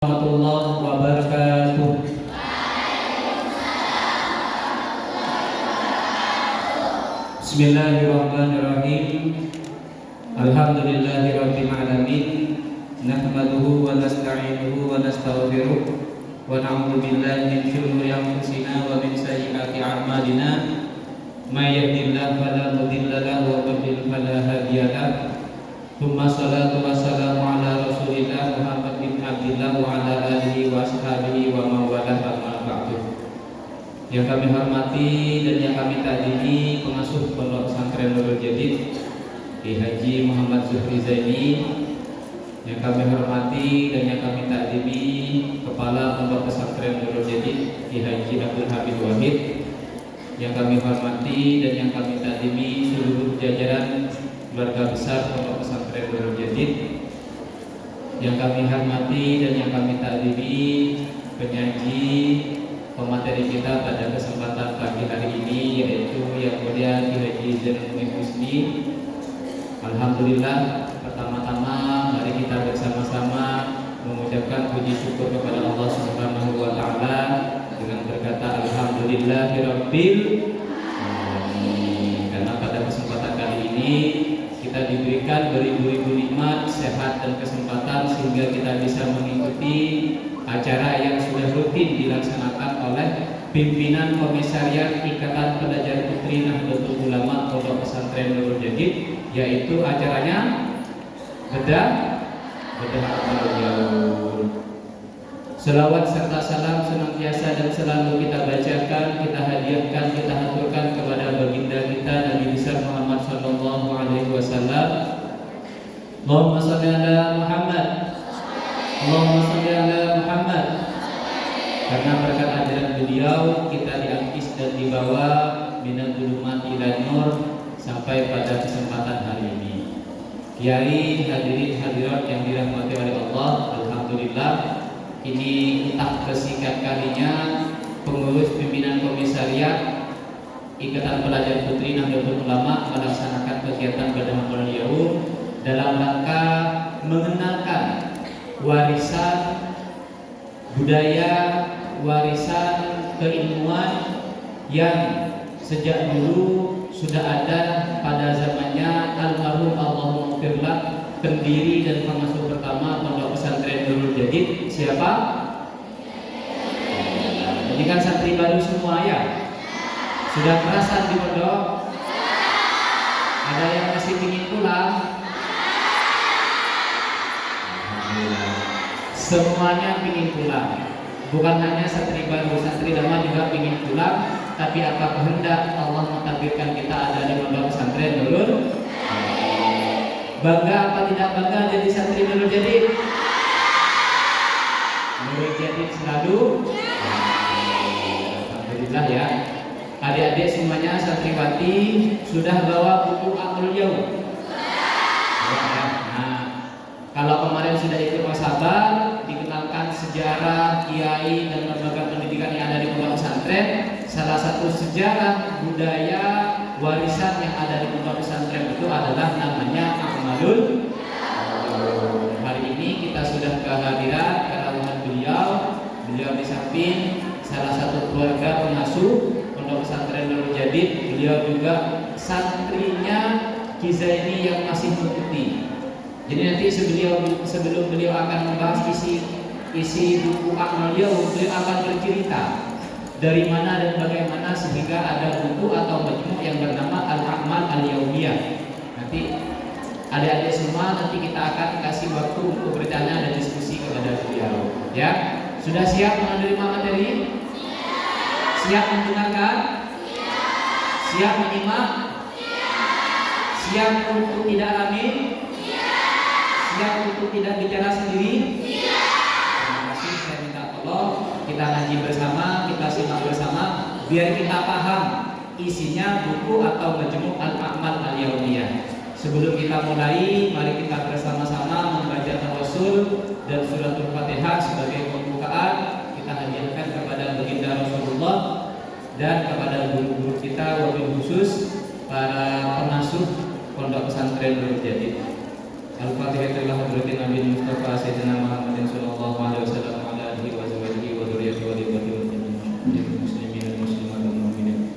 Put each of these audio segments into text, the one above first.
Warahmatullahi wabarakatuh. Bismillahirrahmanirrahim. Alhamdulillahirabbil alamin. Nahmaduhu wa nasta'inuhu wa nastaghfiruh wa na'udzu billahi min shururi anfusina wa min sayyiati a'malina. May yahdihillahu fala mudilla lahu wa may yudlil fala hadiya lahu. Tsumma shalatu wassalamu ala Rasulillah Muhammad bin Abdillah wa ala alihi wa ashabihi wa mawalah amma ba'du. Yang kami hormati dan yang kami takdimi pengasuh Pondok Pesantren Nurul Jadid Ki Haji Muhammad Zuhri Zaini, yang kami hormati dan yang kami takdimi Kepala Pondok Pesantren Nurul Jadid Ki Haji Abdul Habib Wahid, yang kami hormati dan yang kami takdimi seluruh jajaran keluarga besar Pondok Pesantren Nurul Jadid, yang kami hormati dan yang kami takdimi penyaji pemateri kita pada kesempatan pagi hari ini, yaitu yang mulia Ki Haji Zainuddin Husni. Alhamdulillah, pertama-tama mari kita bersama-sama mengucapkan puji syukur kepada Allah Subhanahu wa taala dengan berkata alhamdulillahirabbil alamin. Karena pada kesempatan kali ini kita diberikan beribu-ribu nikmat, sehat dan kesempatan sehingga kita bisa mengikuti acara yang sudah rutin dilaksanakan oleh pimpinan Komisariat Ikatan Pelajar Putri Nahdlatul Ulama Pondok Pesantren Nurul Jadid, yaitu acaranya Bedah Amalul Yaum. Selawat serta salam senantiasa dan selalu kita bacakan, kita hadiahkan, kita haturkan kepada baginda kita Nabi besar Muhammad sallallahu alaihi wasallam. Allahumma shalli ala Muhammad. Allahumma shalli ala Muhammad. Karena berkat ajaran beliau kita diangkis dan dibawa minal dzulumati ilan nur sampai pada kesempatan hari ini. Kiai, hadirin hadirat yang dirahmati oleh Allah, alhamdulillah, ini entah kesekian kalinya pengurus pimpinan komisariat Ikatan Pelajar Putri Nahdlatul Ulama melaksanakan kegiatan Bedah Amalul Yaum dalam rangka mengenalkan warisan budaya, warisan keilmuan yang sejak dulu sudah ada pada zamannya almarhum Allahumma firlah, pendiri dan pengasuh pertama Pondok Pesantren Nurul Jadid. Siapa? Ini kan santri baru semua ya? Sudah kerasan di pondok? Ada yang masih ingin pulang? Alhamdulillah, semuanya ingin pulang. Bukan hanya santri baru, santri lama juga ingin pulang. Tapi apa kehendak Allah mentakdirkan kita ada di Pondok Pesantren Nurul? Bangga apa tidak bangga jadi santri Nurul Jadid? Nurul Jadid selalu? Alhamdulillah ya. Adik-adik semuanya santriwati sudah bawa buku Amalul Yaum? Nah, kalau kemarin sudah ikut musabar, dikenalkan sejarah kiai dan lembaga pendidikan yang ada di Pondok Pesantren. Salah satu sejarah budaya warisan yang ada di Pondok Pesantren itu adalah namanya Amalul Yaum. Hari ini kita sudah kehadiran kerawahan beliau di samping salah satu keluarga pengasuh Pondok Pesantren Nurul Jadid. Beliau juga santrinya Ki Zaini yang masih mengikuti. Jadi nanti sebelum beliau akan membahas isi buku Amalul Yaum, beliau akan bercerita dari mana dan bagaimana sehingga ada buku atau majmu' yang bernama Al-A'mal Al-Yaumiyah. Nanti adik-adik semua nanti kita akan kasih waktu untuk bertanya dan diskusi kepada beliau. Ya, sudah siap menerima materi? Siap mendengarkan? Siap menyimak? Siap untuk tidak amin? Siap untuk tidak bicara sendiri? Terima kasih, saya minta tolong kita ngaji bersama, kita simak bersama, biar kita paham isinya buku atau majmu' Al-A'mal Al-Yaumiyah. Sebelum kita mulai, mari kita bersama-sama membaca tawassul dan suratul Fatihah sebagai pembukaan. Kita hadiahkan kepada baginda Rasulullah dan kepada guru-guru kita, wabil khusus para pengasuh Pondok Pesantren Nurul Jadid. Al-Fatihah. Nabi Mustafa Sayyidina Muhammadin sallallahu alaihi wasallam wa ala alihi wa sahbihi wa dzurriyyatihi wa dhurriyyatihi wa jami'il muslimin wal muslimat wal mu'minin.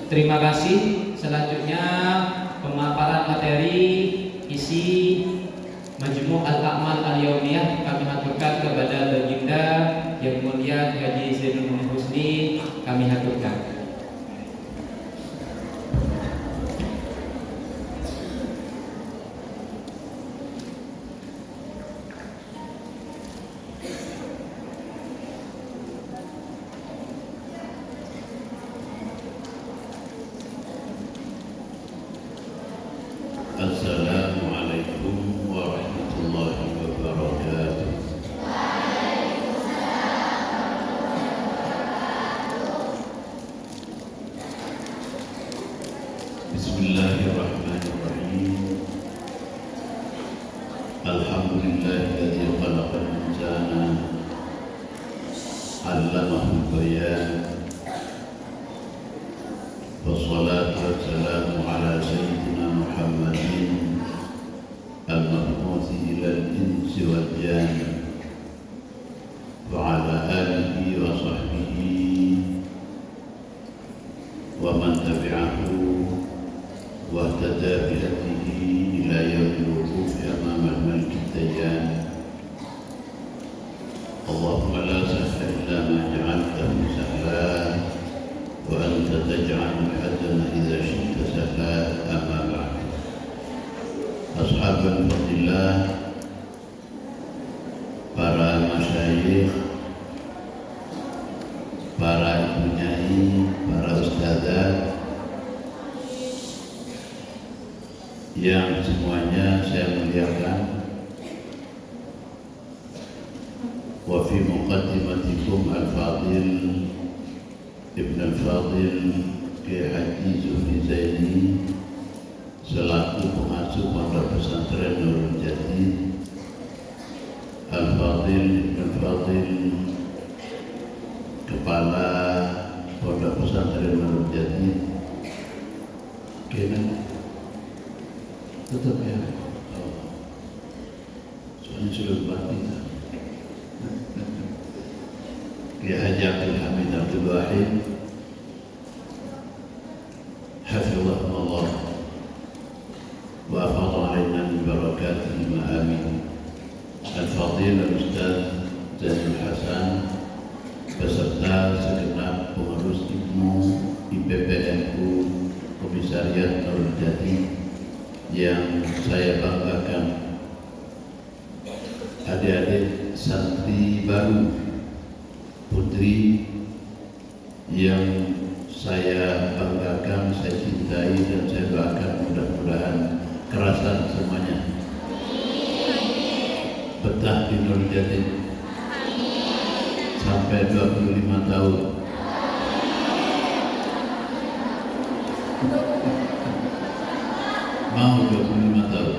Terima kasih. Selanjutnya pemaparan materi isi Majmu' Al-A'mal Al-Yaumiyah kami haturkan kepada Baginda Yang Mulia Haji Zainul Husni, kami haturkan. Assalamualaikum warahmatullahi wabarakatuh. Bismillahirrahmanirrahim. Alhamdulillahilladzi khalaqal insana 'allamahul bayan. Wassalatu wassalamu ala sayyidina Muhammadin al-mab'uthi ilal insi wal jan wa ala alihi wa sahbihi wa man tabi'ahu wa ihtada bi hadihi ila yaumil wuqufi amama al-malik ad-dayyan. Allahumma la sahla illa ma ja'altahu sahlan wa anta taj'alul hazana idza syi'ta sahla. Amma ba'd. Ashabul fadilah, para masyayikh, para ibu nyai, para ustadzah yang semuanya saya muliakan. Wa fi muqaddimatikum al-fadil Ibn al-Fadil Kiai Haji Zulfi Zaini selaku pengasuh Pondok Pesantren Nurul Jadid, Al-Fadil Ibn al-Fadil Kepala Pondok Pesantren Nurul Jadid. Kena tutup ya. Soalnya sudah batin. Kiai Haji Abdul Hamid Abdul Wahid hafizahullah wa afadha alaina min barakatihi ma amin. Al-Fadil Al-Ustaz Zainul Hasan beserta segenap pengurus ilmu IPPNU Komisariat Nurul Jadid yang saya banggakan, adik-adik santri baru, putri yang saya banggakan, saya cintai dan saya doakan mudah-mudahan kerasan semuanya betah di Nurul Jadid sampai 25 tahun. Mau 25 tahun.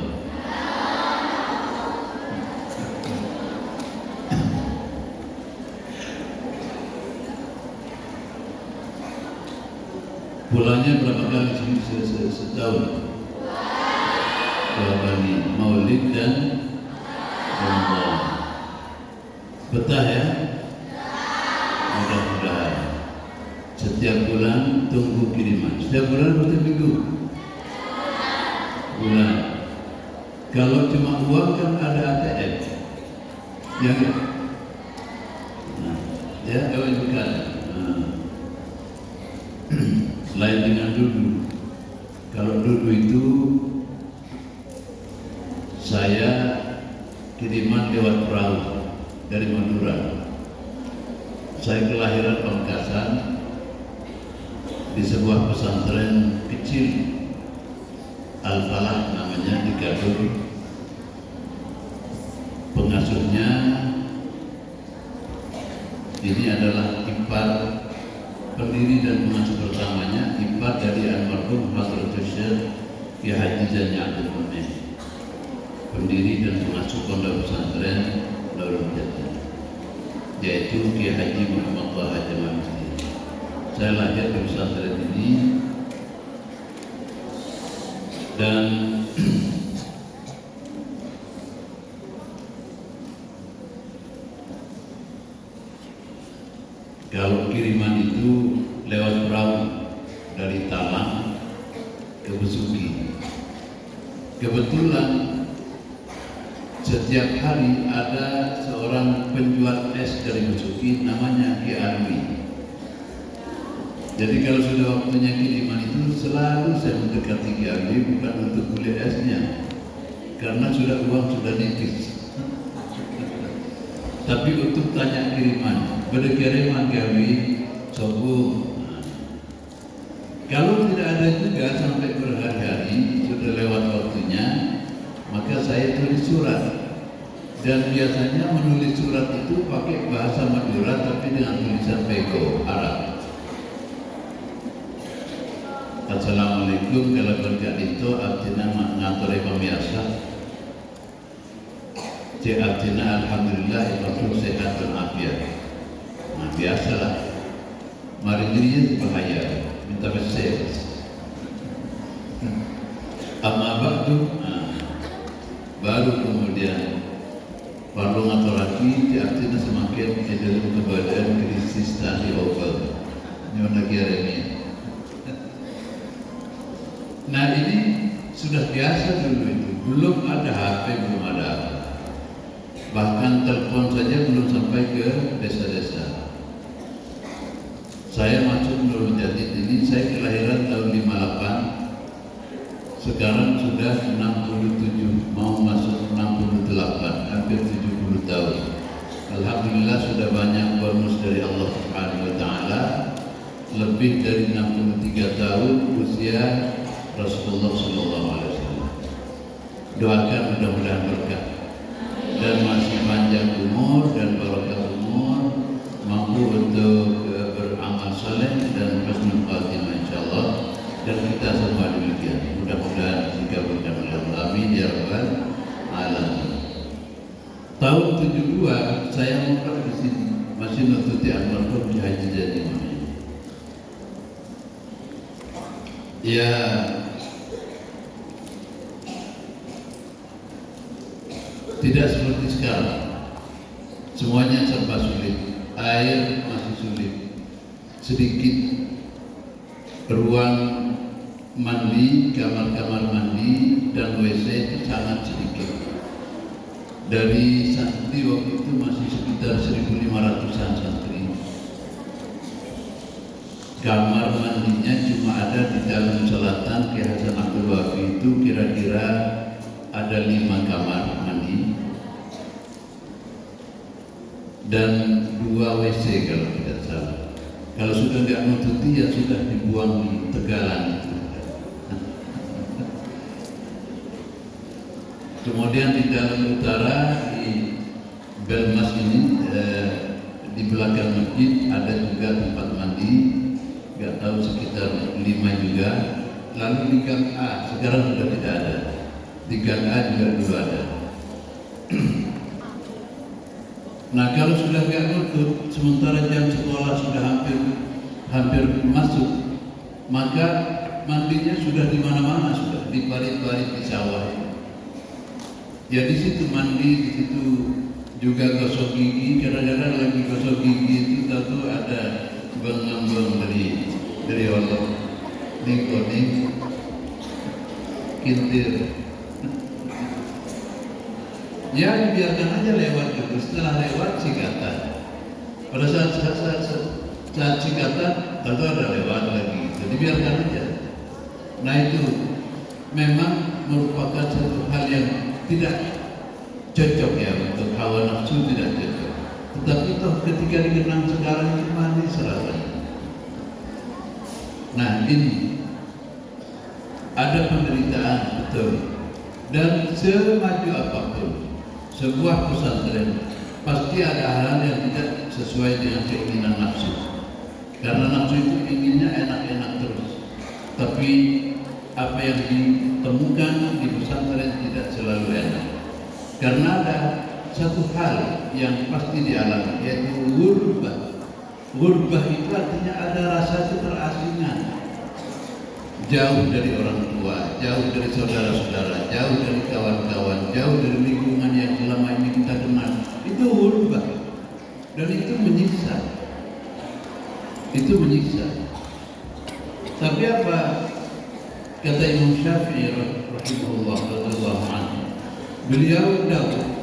Bulannya berapa kali setahun? 2 kali, Maulid dan Ramadan. Betah ya? Mudah-mudahan setiap bulan tunggu kiriman. Setiap bulan berarti minggu. Bulan. Kalau cuma uang kan ada ATM. Ya kan? Nah, ya bukan. Lain dengan dulu. Kalau dulu itu saya kiriman lewat perahu dari Madura. Saya kelahiran Pamekasan di sebuah pesantren kecil Al-Falah namanya di Gadung. Pengasuhnya ini adalah ipar pendiri dan pengasuh pertamanya, ipar dari almarhum Hadratus Syekh Ki Haji Zaini Abdul Mu'min, pendiri dan pengasuh pondok pesantren Darul Jati, yaitu Ki Haji Muhammad Thaha Jamal Masjid. Saya lahir di pesantren ini dan kalau kiriman itu lewat perahu dari Talang ke Besuki. Kebetulan setiap hari ada seorang penjual es dari Besuki namanya Ki Alwi. Jadi kalau sudah waktunya kiriman itu selalu saya mendekati Ki Alwi, bukan untuk beli esnya, karena uang sudah nipis. Tapi untuk tanya kiriman, berkiriman Ki Alwi, sobung. Kalau tidak ada juga sampai berhari-hari sudah lewat waktunya, maka saya tulis surat. Dan biasanya menulis surat itu pakai bahasa Madura tapi dengan tulisan Bego Arab. Assalamualaikum, kalau berkat itu artinya ngatur pemirsa. Artinya alhamdulillah itu sehat dan afiat. Nah biasalah. Mari dirinya itu bahaya. Minta bersih. Amma ba'du, baru kemudian perlu ngaturaki artinya semakin dalam keberadaan krisis tadi over. Ini negara ini. Nah ini sudah biasa dulu itu, belum ada HP, belum ada apa. Bahkan telepon saja belum sampai ke desa-desa. Saya masuk Darul Jati ini, saya kelahiran tahun 58, sekarang sudah 67, mau masuk 68, hampir 70 tahun. Alhamdulillah sudah banyak bonus dari Allah Subhanahu wa Ta'ala, lebih dari 63 tahun usia Rasulullah SAW. Doakan mudah-mudahan berkah dan masih panjang umur dan barokah umur, mampu untuk beramal saleh dan husnul khatimah insyaallah. Dan kita semua demikian. Mudah-mudahan dikabulkan oleh Allah. Amin ya rabbal alamin. Tahun 72 saya ngontrak di sini, masih nututi almarhum Ki Haji Zaini Mu'min. Ya, tidak seperti sekarang, semuanya serba sulit. Air masih sulit, sedikit ruang mandi, kamar-kamar mandi dan WC itu sangat sedikit. Dari santri waktu itu masih sekitar 1.500-an santri. Kamar mandinya cuma ada di dalam selatan Ki Hasan Abdul Wafi itu kira-kira ada 5 kamar mandi dan 2 WC kalau tidak salah. Kalau sudah nggak nututi ya sudah dibuang di Tegalan itu. Kemudian di dalam utara di Belmas ini di belakang masjid ada juga tempat mandi, nggak tahu sekitar 5 juga. Lalu di Gang A sekarang sudah tidak ada. Di Gang A juga dulu ada. Nah kalau sudah nggak nutut, sementara jam sekolah sudah hampir masuk, maka mandinya sudah di mana-mana, sudah di parit-parit di sawah. Ya di situ mandi, di situ juga gosok gigi. Kadang-kadang lagi gosok gigi itu tahu ada beng-beng dari Allah. Ning kintir. Ya biarkan aja lewat gitu. Setelah lewat sikatan. Pada saat sikatan tentu ada lewat lagi. Jadi biarkan aja. Nah itu memang merupakan satu hal yang tidak cocok ya untuk hawa nafsu, tidak cocok. Tetapi toh ketika dikenang sekarang ini mandi selatan. Nah ini ada penderitaan betul. Dan semaju apapun sebuah pesantren pasti ada hal yang tidak sesuai dengan keinginan nafsu. Karena nafsu itu inginnya enak-enak terus. Tapi apa yang ditemukan di pesantren tidak selalu enak. Karena ada satu hal yang pasti dialami, yaitu gurbah. Gurbah itu artinya ada rasa keterasingan. Jauh dari orang tua, jauh dari saudara-saudara, jauh dari kawan-kawan, jauh dari lingkungan yang selama ini kita kenal. Itu gurbah. Dan itu menyiksa. Itu menyiksa. Tapi apa kata Imam Syafi'i rahimahullah radhiyallahu anhu? Beliau tahu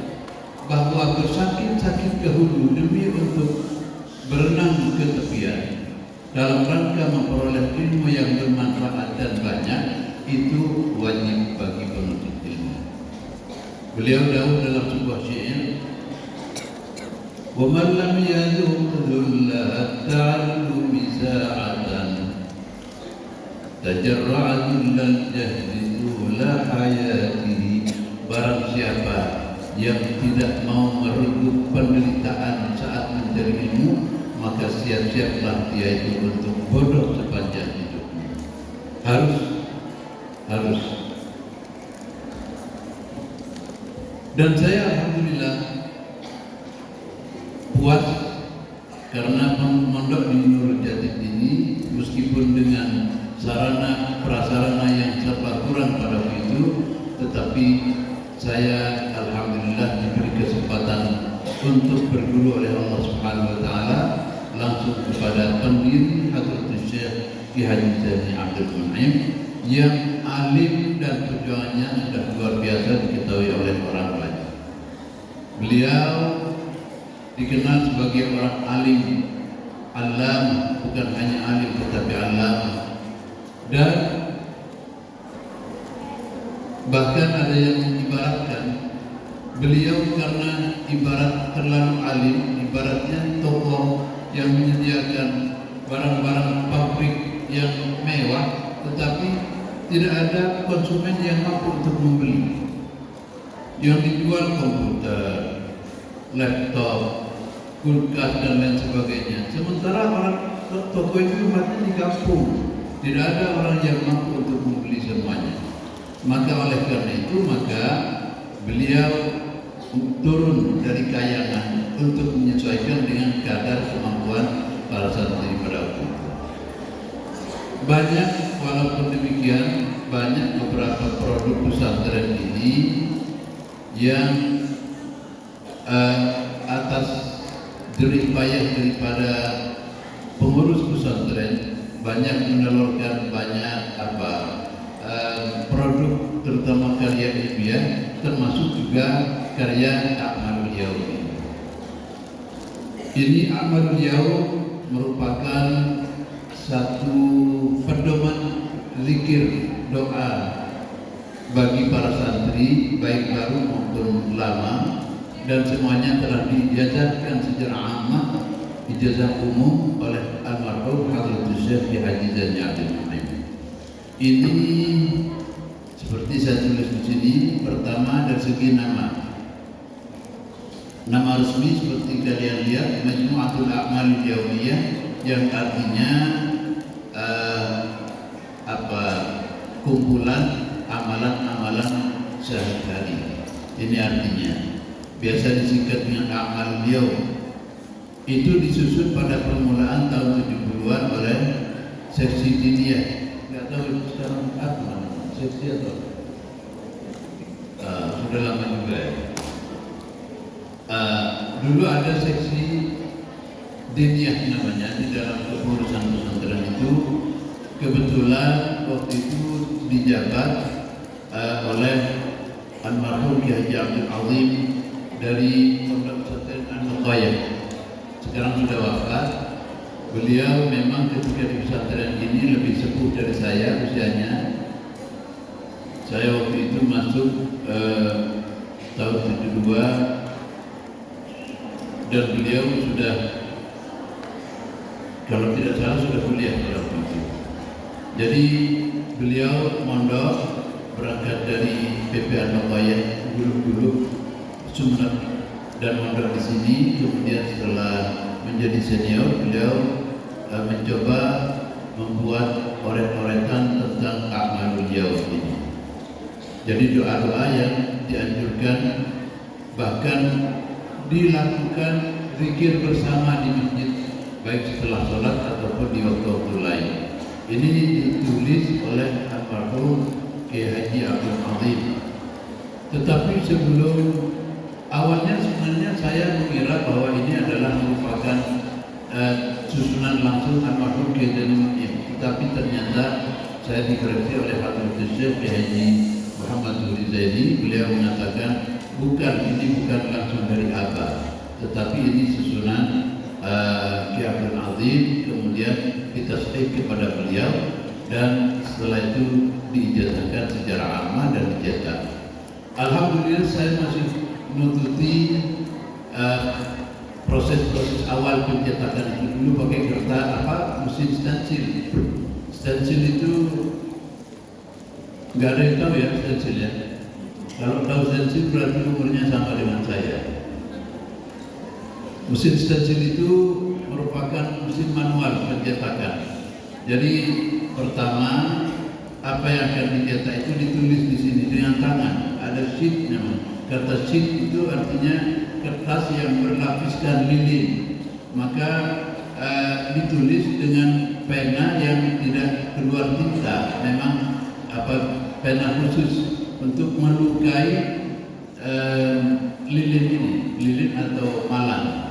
bahwa bersakit-sakit dahulu demi untuk berenang ke tepian dalam rangka memperoleh ilmu yang bermanfaat dan banyak, itu wajib bagi penuntut ilmu. Beliau tahu dalam sebuah syair, وَمَنْ لَمْ يَذُقْ ذُلَّ التَّعَلُّمِ سَاعَةً تَجَرَّعَ ذُلَّ الْجَهْلِ طُولَ حَيَاتِهِ. Barang siapa yang tidak mau meregup penderitaan saat mencari ilmu, maka siap-siaplah dia itu untuk bodoh sepanjang hidupnya. Harus. Dan saya alhamdulillah puas karena mondok di Nurul Jadid ini, meskipun dengan sarana prasarana yang serba kurang pada waktu itu, tetapi saya alhamdulillah diberi kesempatan untuk berguru oleh Allah Subhanahu wa taala langsung kepada pendiri Hadratus Syekh Ki Haji Zaini Abdul Mun'im yang alim dan perjuangannya sudah luar biasa diketahui oleh orang banyak. Beliau dikenal sebagai orang alim, alam, bukan hanya alim tetapi alam. Dan bahkan ada yang mengibaratkan beliau karena ibarat terlalu alim, ibaratnya toko yang menyediakan barang-barang pabrik yang mewah, tetapi tidak ada konsumen yang mampu untuk membeli. Yang dijual komputer, laptop, kulkas dan lain sebagainya. Sementara orang toko itu tempatnya di kampung, tidak ada orang yang mampu untuk membeli semuanya. Maka oleh karena itu beliau turun dari kayangan untuk menyesuaikan dengan kadar kemampuan para santri pada waktu itu. Banyak, walaupun demikian, banyak beberapa produk pesantren ini yang atas jerih payah daripada pengurus pesantren banyak menelurkan banyak produk, terutama karya ilmiah, termasuk juga karya A'malul Yaum. Ini A'malul Yaum merupakan satu pedoman zikir doa bagi para santri baik baru maupun lama, dan semuanya telah dijajahkan secara ammah, ijazah umum oleh almarhum Hadratus Syekh Ki Haji Zaini Abdul Mun'im. Ini seperti saya tulis di sini, pertama dari segi nama resmi seperti kalian lihat, Majmu'atul A'malil Yaumiyah, yang artinya kumpulan amalan-amalan sehari-hari. Ini artinya biasa disingkat dengan A'mal Yaum. Itu disusun pada permulaan tahun 70-an oleh seksi diniyah. Nggak tahu sekarang apa namanya, seksi atau sudah lama juga ya. Dulu ada seksi diniyah namanya di dalam kepengurusan pesantren itu. Kebetulan waktu itu dijabat oleh almarhum Ki Haji Abdul Azim dari Pondok Pesantren An-Nuqayyah. Sekarang sudah wafat. Beliau memang ketika di pesantren ini lebih sepuh dari saya usianya. Saya waktu itu masuk tahun 72 dan beliau sudah, kalau tidak salah, sudah kuliah pada waktu itu. Jadi beliau mondok berangkat dari PP An-Nuqayyah dulu Sumeneb dan mondok di sini. Kemudian setelah menjadi senior, beliau mencoba membuat orek-orekan tentang a'malul yaum ini. Jadi doa-doa yang dianjurkan, bahkan dilakukan zikir bersama di masjid, baik setelah sholat ataupun di waktu-waktu lain. Ini ditulis oleh almarhum Kiai Haji Abdul Azim. Tetapi sebelum awalnya sebenarnya saya mengira bahwa ini adalah merupakan susunan langsung almarhum Kiai Haji Mu'im. Tetapi ternyata saya dikoreksi oleh Hadratus Syekh Kiai Haji Muhammad Zuhri Zaini. Beliau mengatakan ini bukan langsung dari Abah, tetapi ini susunan Kiai Abdul Azim, kemudian ditasbih kepada beliau, dan setelah itu diijazahkan secara ammah dan dicetak. Alhamdulillah saya masih menututi proses awal pencetakan itu dulu pakai kertas mesin stensil. Stensil itu nggak ada yang tahu ya stensil ya. Kalau tahu stensil berarti umurnya sama dengan saya. Mesin stensil itu merupakan mesin manual pencetakan. Jadi pertama apa yang akan dicetak itu ditulis di sini dengan tangan. Ada sheet namanya. Kata sheet itu artinya kertas yang berlapiskan lilin. Maka ditulis dengan pena yang tidak keluar tinta. Memang pena khusus untuk melukai lilin ini, lilin atau malam.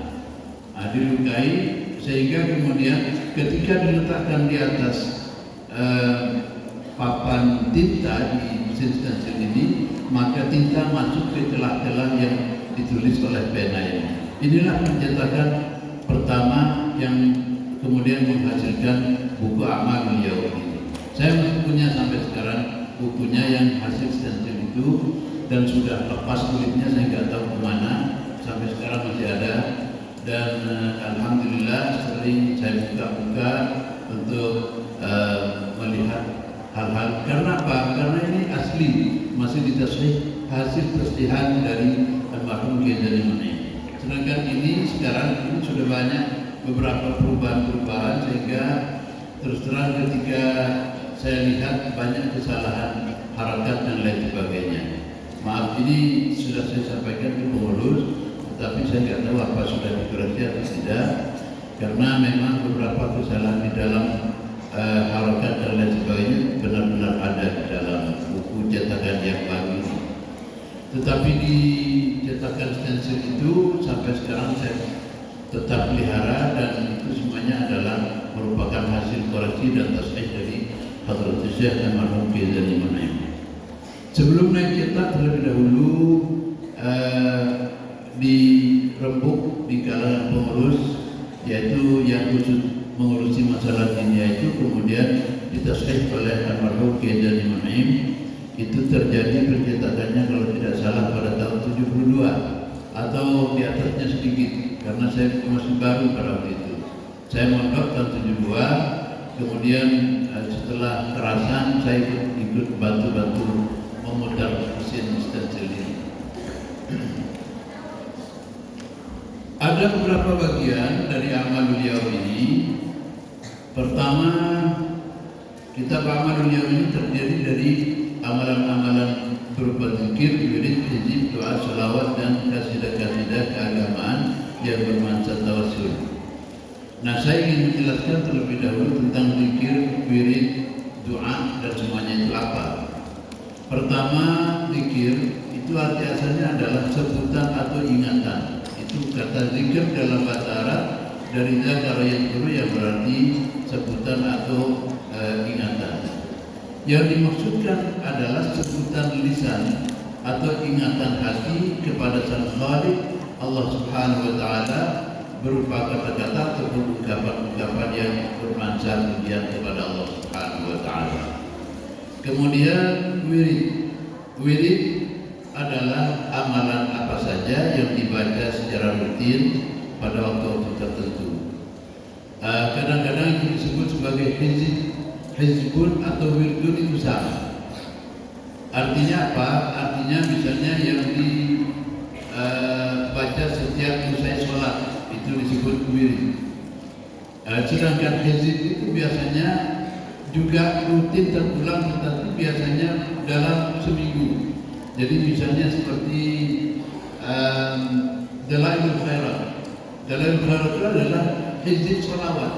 Dilukai sehingga kemudian ketika diletakkan di atas papan tinta di mesin stensil ini, maka tinta masuk ke celah-celah yang ditulis oleh pena ini. Inilah pencetakan pertama yang kemudian menghasilkan buku A'malul Yaum ini. Saya masih punya sampai sekarang bukunya yang hasil stensil itu, dan sudah lepas kulitnya, saya nggak tahu kemana, sampai sekarang masih ada. Dan alhamdulillah sering saya buka-buka untuk melihat hal-hal. Karena apa? Karena ini asli, masih ditasbih, hasil tasbihan dari almarhum Kiai Haji Mu'im. Sedangkan ini sekarang ini sudah banyak beberapa perubahan-perubahan, sehingga terus terang ketika saya lihat banyak kesalahan harakat dan lain sebagainya. Maaf, ini sudah saya sampaikan ke pengurus, tapi saya tidak tahu apa sudah dikoreksi atau tidak, karena memang beberapa kesalahan di dalam harakat dan lain sebagainya benar-benar ada di dalam buku cetakan yang baru ini. Tetapi di cetakan stensil itu sampai sekarang saya tetap pelihara, dan itu semuanya adalah merupakan hasil koreksi dan tasbih dari Hadratus Syekh almarhum Kiai Haji Mu'im. Sebelum naik cetak terlebih dahulu dirembuk di kalangan pengurus, yaitu yang khusus mengurusi masalah ini, yaitu kemudian ditasbih oleh almarhum Kiai Haji Mu'im. Itu terjadi pencetakannya kalau tidak salah pada tahun 72 atau di atasnya sedikit, karena saya masih baru pada waktu itu. Saya mondok tahun 72, kemudian setelah kerasan saya ikut bantu-bantu memutar mesin stensil ini. Ada beberapa bagian dari A'malul Yaum ini. Pertama, kitab A'malul Yaum ini terdiri dari amalan-amalan berupa zikir, wirid, hizib, doa, salawat, dan kasidah-kasidah keagamaan yang bermanfaat tawassul. Nah, saya ingin menjelaskan terlebih dahulu tentang zikir, wirid, doa, dan semuanya itu apa. Pertama, zikir itu arti asalnya adalah sebutan atau ingatan. Itu kata zikir dalam bahasa Arab dari zakara yadhkuru, yang berarti sebutan atau ingatan. Yang dimaksudkan adalah sebutan lisan atau ingatan hati kepada Sang Khaliq Allah Subhanahu wa taala berupa kata-kata ataupun ungkapan-ungkapan yang bermanfaat kepada Allah Subhanahu wa taala. Kemudian wirid adalah amalan apa saja yang dibaca secara rutin pada waktu-waktu tertentu. Kadang-kadang itu disebut sebagai hizbun atau wirdun, itu sama. Artinya apa? Artinya misalnya yang dibaca setiap usai sholat itu disebut wirid. Sedangkan hizib itu biasanya juga rutin terulang, tetapi biasanya dalam seminggu. Jadi misalnya seperti Dalailul Khairat. Dalailul Khairat itu adalah hizib salawat.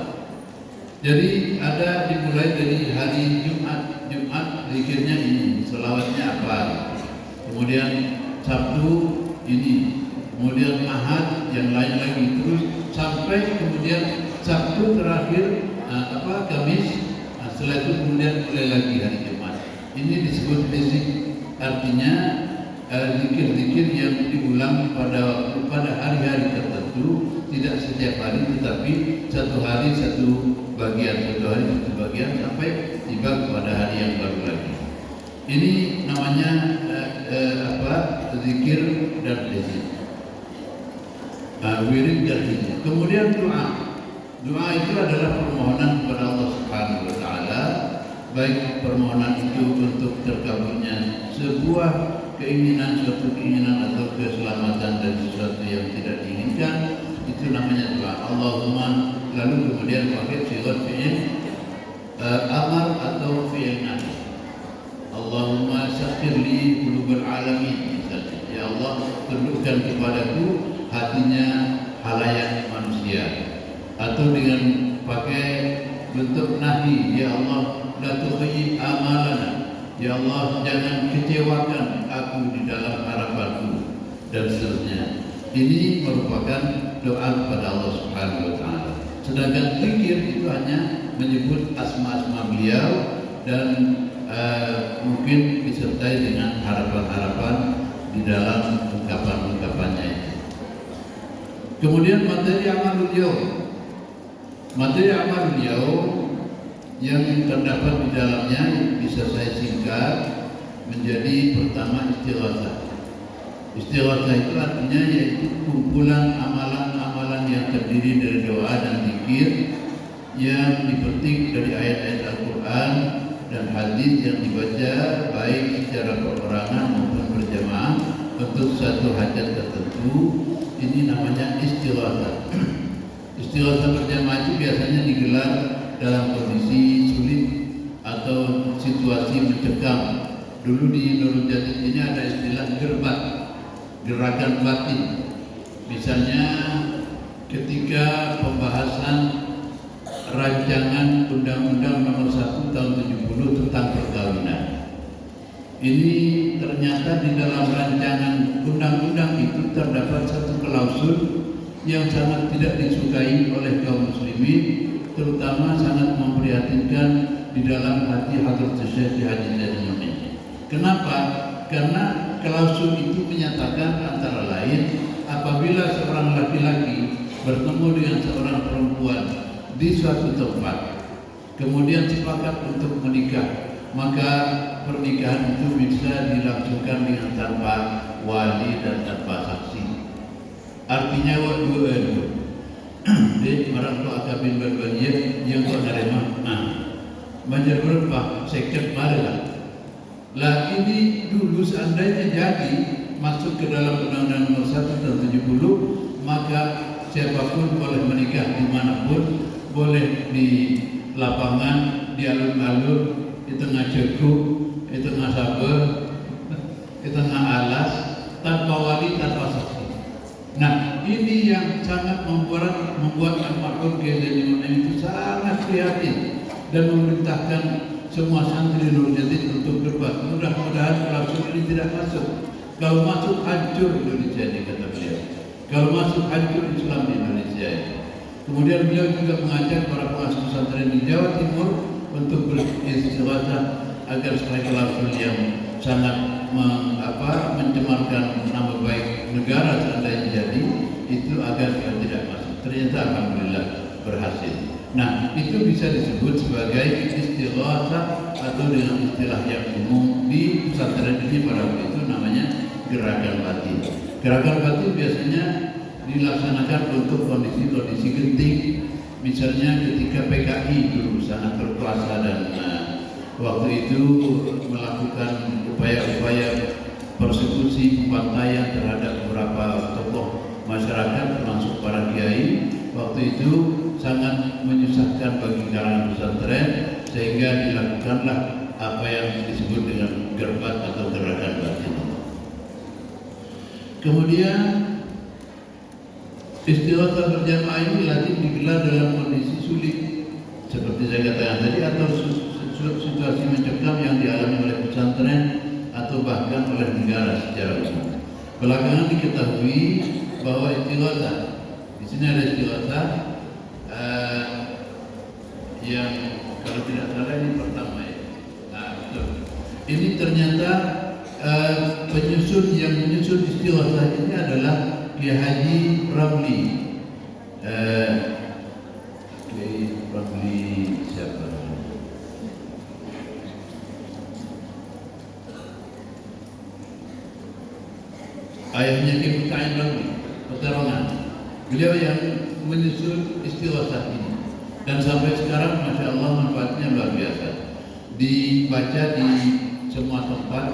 Jadi ada dimulai dari hari Jumat zikirnya ini, salawatnya apa. Kemudian Sabtu ini, kemudian Ahad yang lain lagi, terus sampai kemudian Sabtu terakhir Kamis. Setelah itu kemudian mulai lagi hari Jumat. Ini disebut hizib, artinya zikir-zikir yang diulang pada hari-hari tertentu, tidak setiap hari, tetapi satu hari satu bagian sampai tiba kepada hari yang baru lagi. Ini namanya zikir dan hizib, wirid dan hizib. Kemudian doa itu adalah permohonan kepada Allah Subhanahu wa taala, baik permohonan itu untuk terkabulnya sebuah keinginan, suatu keinginan atau keselamatan dari sesuatu yang tidak diinginkan, itu namanya doa. Allahumma, lalu kemudian pakai sigat fi'il amar atau fi'il nahi. Allahumma sakhir li qulubal alamin, misalnya, ya Allah tundukkan kepadaku hatinya halayak manusia. Atau dengan pakai bentuk nahi, ya Allah la tukhayib amalana, ya Allah jangan kecewakan aku di dalam harapanku, dan seterusnya. Ini merupakan doa kepada Allah Subhanahu wa taala. Sedangkan zikir itu hanya menyebut asma-asma beliau dan mungkin disertai dengan harapan-harapan di dalam ungkapan-ungkapannya itu. Kemudian materi amalul yaum. Materi amalul yaum yang terdapat di dalamnya bisa saya singkat menjadi pertama istighatsah. Istighatsah itu artinya yaitu kumpulan amalan-amalan yang terdiri dari doa dan zikir yang dipetik dari ayat-ayat Al-Quran dan hadis yang dibaca baik secara perorangan maupun berjamaah untuk satu hajat tertentu. Ini namanya istighatsah. Istighatsah berjamaah itu biasanya digelar dalam kondisi sulit atau situasi mencekam. Dulu di Nurul Jadid ini ada istilah gerbat, gerakan batin. Misalnya ketika pembahasan rancangan Undang-Undang Nomor 1 Tahun 70 tentang perkawinan. Ini ternyata di dalam rancangan undang-undang itu terdapat satu klausul yang sangat tidak disukai oleh kaum muslimin, terutama sangat memprihatinkan di dalam hati Hadrat Syekh Haji Zainul Mu'min. Kenapa? Karena klausul itu menyatakan antara lain apabila seorang laki-laki bertemu dengan seorang perempuan di suatu tempat, kemudian sepakat untuk menikah, maka pernikahan itu bisa dilangsungkan dengan tanpa wali dan tanpa saksi. Artinya dua di marang tu akabin berbanyak yang kau nerima. Banjar berapa seket marilah. Lah ini dulu seandainya jadi masuk ke dalam Undang-Undang Nomor 1 Tahun 70, maka siapapun boleh menikah dimanapun, boleh di lapangan, di alun-alun, di tengah cekuk, di tengah sabar, di tengah alas, tanpa wali, tanpa saksi. Nah, ini yang sangat membuat almarhum Kiai Zainul Mu'min itu sangat prihatin dan memerintahkan semua santri Nurul Jadid untuk debat. Mudah-mudahan klausul ini tidak masuk. Kalau masuk hancur Indonesia ini, kata beliau. Kalau masuk hancur Islam di Indonesia ini. Kemudian beliau juga mengajak para pengasuh pesantren di Jawa Timur untuk beristighatsah agar supaya klausul yang sangat mencemarkan nama baik negara seandainya jadi itu agar tidak masuk. Ternyata alhamdulillah berhasil. Nah, itu bisa disebut sebagai istighatsah atau dengan istilah yang umum di pesantren ini pada waktu itu namanya gerakan batin. Gerakan batin biasanya dilaksanakan untuk kondisi-kondisi genting, misalnya ketika PKI dulu sangat berkuasa dan waktu itu melakukan upaya-upaya persekusi, pembantaian terhadap beberapa tokoh masyarakat termasuk para kiai. Waktu itu sangat menyusahkan bagi kalangan pesantren, sehingga dilakukanlah apa yang disebut dengan gerbat atau gerakan batin. Kemudian istighatsah berjamaah ini lazim digelar dalam kondisi sulit, seperti saya katakan tadi, atau situasi mencekam yang dialami oleh pesantren atau bahkan oleh negara secara umum. Belakangan diketahui bahwa istighatsah, di sini ada istighatsah yang kalau tidak salah ini pertama ya. Nah, betul. Ini ternyata yang menyusun istighatsah ini adalah Kiai Haji Ramli. Kiai Ramli siapa? Ayahnya Kiai Musta'in Ramli, Peterongan. Beliau yang menyusun istighatsah ini. Dan sampai sekarang Masya Allah manfaatnya luar biasa. Dibaca di semua tempat,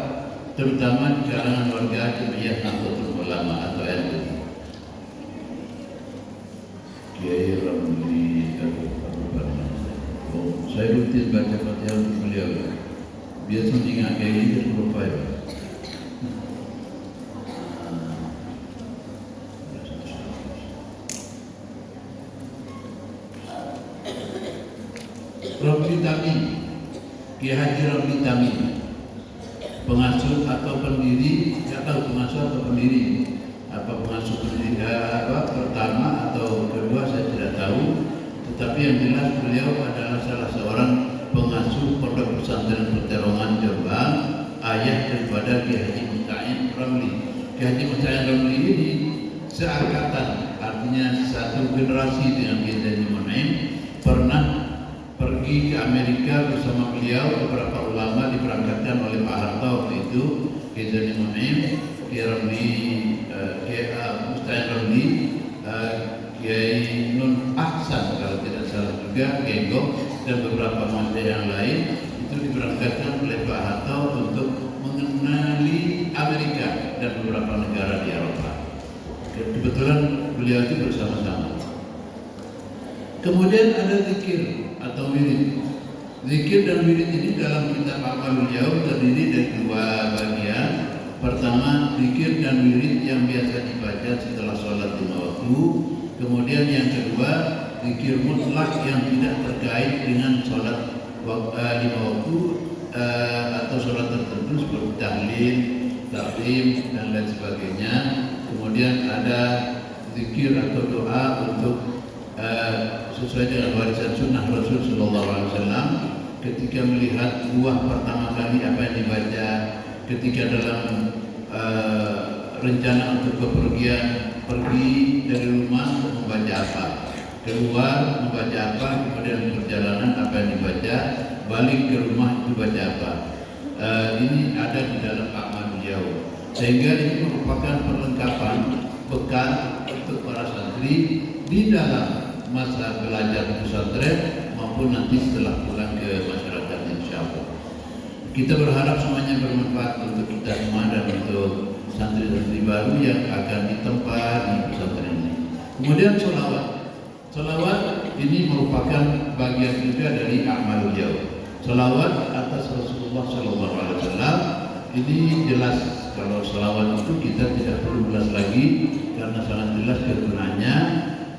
terutama di kalangan warga Jamiah Nahdlatul Ulama atau NU. Kiai Ramli saya rutin baca Fatihah untuk beliau. Biasa mengingat Kiai ini berprofil. Ramli Tamim, Kiai Haji Ramli Tamim, pengasuh atau pendiri, tidak tahu pengasuh atau pendiri, apa pengasuh pendiri pertama atau kedua saya tidak tahu, tetapi yang jelas beliau adalah salah seorang pengasuh pondok pesantren Peterongan Jombang, ayah daripada Kiai Haji Musta'in Ramli. Kiai Haji Musta'in Ramli ini seangkatan, artinya satu generasi dengan Kiai Haji Munaim, pernah pergi ke Amerika bersama beliau. Beberapa ulama diberangkatkan oleh Pak Harto waktu itu, Kiai Haji Munaim, Kiai Ramli, Kiai Musta'in Ramli, Kiai Nun Ahsan kalau tidak salah juga, Kiai Gok, dan beberapa masyarakat yang lain itu diberangkatkan oleh Pak Harto untuk mengenali Amerika dan beberapa negara di Eropa. Kebetulan beliau itu bersama-sama. Kemudian ada zikir atau wirid. Zikir dan wirid ini dalam kitab Amalul Yaum terdiri dari dua bagian. Pertama, zikir dan wirid yang biasa dibaca setelah sholat 5 waktu. Kemudian yang kedua, zikir mutlak yang tidak terkait dengan sholat 5 waktu atau sholat tertentu seperti tahlil, taklim dan lain sebagainya. Kemudian ada zikir atau doa untuk sesuai dengan warisan sunnah Rasul Sallallahu Alaihi Wasallam, ketika melihat buah pertama kali apa yang dibaca, ketika dalam rencana untuk bepergian, pergi dari rumah membaca apa, keluar membaca apa, kemudian perjalanan apa yang dibaca, balik ke rumah itu baca apa. Ini ada di dalam Amalul Yaum, sehingga ini merupakan perlengkapan bekal untuk para santri di dalam masa belajar pesantren maupun nanti setelah pulang ke masyarakat, insyaallah. Kita berharap semuanya bermanfaat untuk kita semua dan untuk santri-santri baru yang akan ditempa di pesantren ini. Kemudian Salawat ini merupakan bagian juga dari Amalul Yaum. Salawat atas Rasulullah Sallallahu Alaihi Wasallam ini jelas, kalau salawat itu kita tidak perlu ulas lagi karena sangat jelas kegunaannya.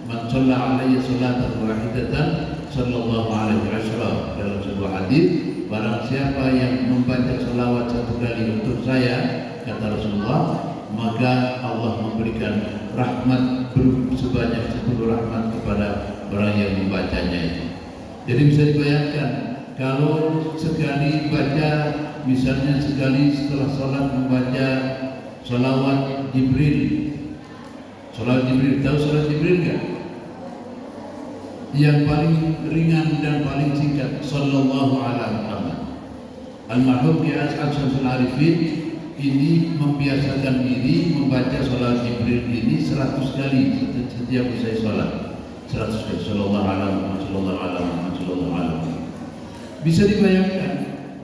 Man shalla alaihi salatan wahidatan sallallahu alaihi wasallam, dalam sebuah hadis, barang siapa yang membaca salawat satu kali untuk saya, kata Rasulullah, maka Allah memberikan rahmat sebanyak 10 rahmat kepada orang yang membacanya itu. Jadi bisa dibayangkan kalau sekali baca, misalnya sekali setelah sholat membaca salawat Jibril. Salawat Jibril, tahu salawat Jibril enggak? Yang paling ringan dan paling singkat, sallallahu alaihi Muhammad. Almarhum Kiai As'ad Syamsul Arifin ini membiasakan diri membaca salawat Jibril ini 100 kali setiap usai sholat. 100 kali, sallallahu alaihi Muhammad, sallallahu alaihi Muhammad, sallallahu alaihi Muhammad. Bisa dibayangkan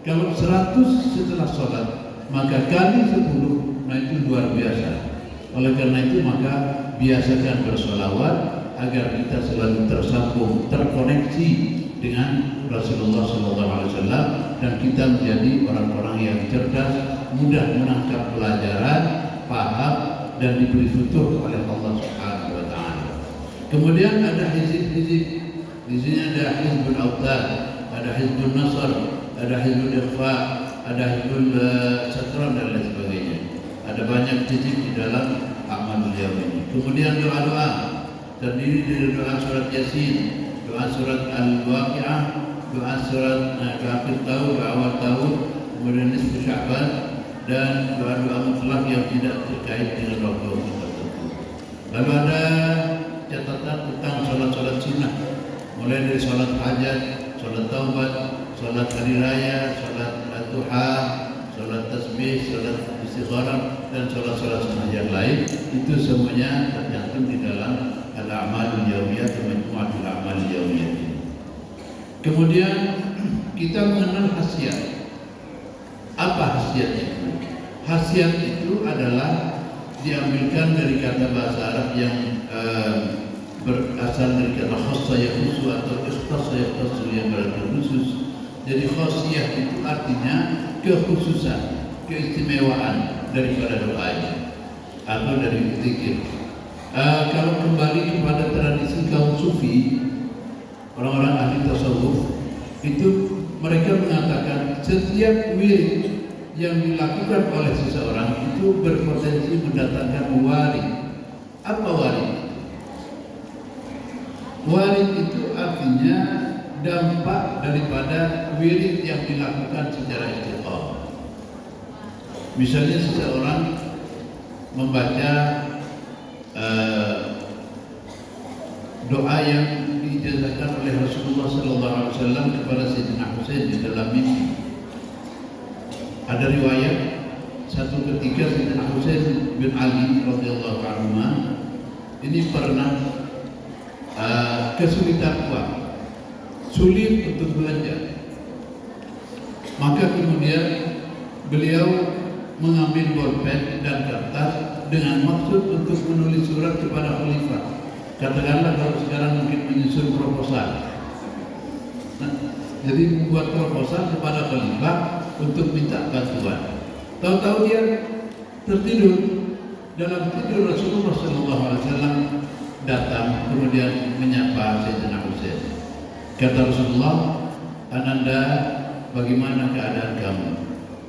kalau 100 setelah sholat, maka kali 10, nah itu luar biasa. Oleh karena itu maka biasakan bersolawat agar kita selalu tersambung, terkoneksi dengan Rasulullah SAW, dan kita menjadi orang-orang yang cerdas, mudah menangkap pelajaran, paham, dan diberi futuh oleh Allah Subhanahu wa Ta'ala. Kemudian ada hizib-hizib. Di sini ada Hizbul Autad, ada Hizbul Nasr, ada Hizbul Ikhfa, ada Hizbul Satran, dan lain sebagainya. Ada banyak hizib di dalam amal beliau ini. Kemudian doa-doa terdiri dari doa surat Yasin, doa surat Al-Waqi'ah, doa surat akhir tahun, doa awal tahun, kemudian nisfu Sya'ban, dan doa-doa mutlak yang tidak terkait dengan waktu tertentu. Lalu ada catatan tentang sholat-sholat sunnah, mulai dari sholat hajat, sholat taubat, sholat hari raya, sholat duha, sholat tasbih, sholat istigharah, dan sholat-sholat sunnah yang lain. Itu semuanya tercantum di dalam al-a'malul yawmiyah atau majmu'atul a'malul yawmiyah. Kemudian kita mengenal khasiat. Apa khasiat itu? Khasiat itu adalah diambilkan dari kata bahasa Arab yang berasal dari kata khassa yakhussu atau ikhtassa yakhtassu yang berarti khusus. Jadi khasiyah itu artinya kekhususan, keistimewaan daripada doanya atau dari zikir. Kalau kembali kepada tradisi kaum sufi, orang-orang ahli tasawuf, itu mereka mengatakan setiap wirid yang dilakukan oleh seseorang itu berpotensi mendatangkan warid. Apa warid? Warid itu artinya dampak daripada wirid yang dilakukan secara istiqamah. Misalnya seseorang membaca doa yang diijazahkan oleh Rasulullah SAW kepada Sayyidina Husain di dalam mimpi. Ada riwayat satu ketika Sayyidina Husain bin Ali radhiyallahu anhu ini pernah kesulitan uang, sulit untuk belanja. Maka kemudian beliau mengambil bolpen dan kertas dengan maksud untuk menulis surat kepada khalifah. Katakanlah kalau sekarang mungkin menyusun proposal. Nah, jadi membuat proposal kepada khalifah untuk minta bantuan. Tahu-tahu dia tertidur. Dalam tidur Rasulullah SAW datang kemudian menyapa Sayyidina Husain. Kata Rasulullah, "Ananda, bagaimana keadaan kamu?"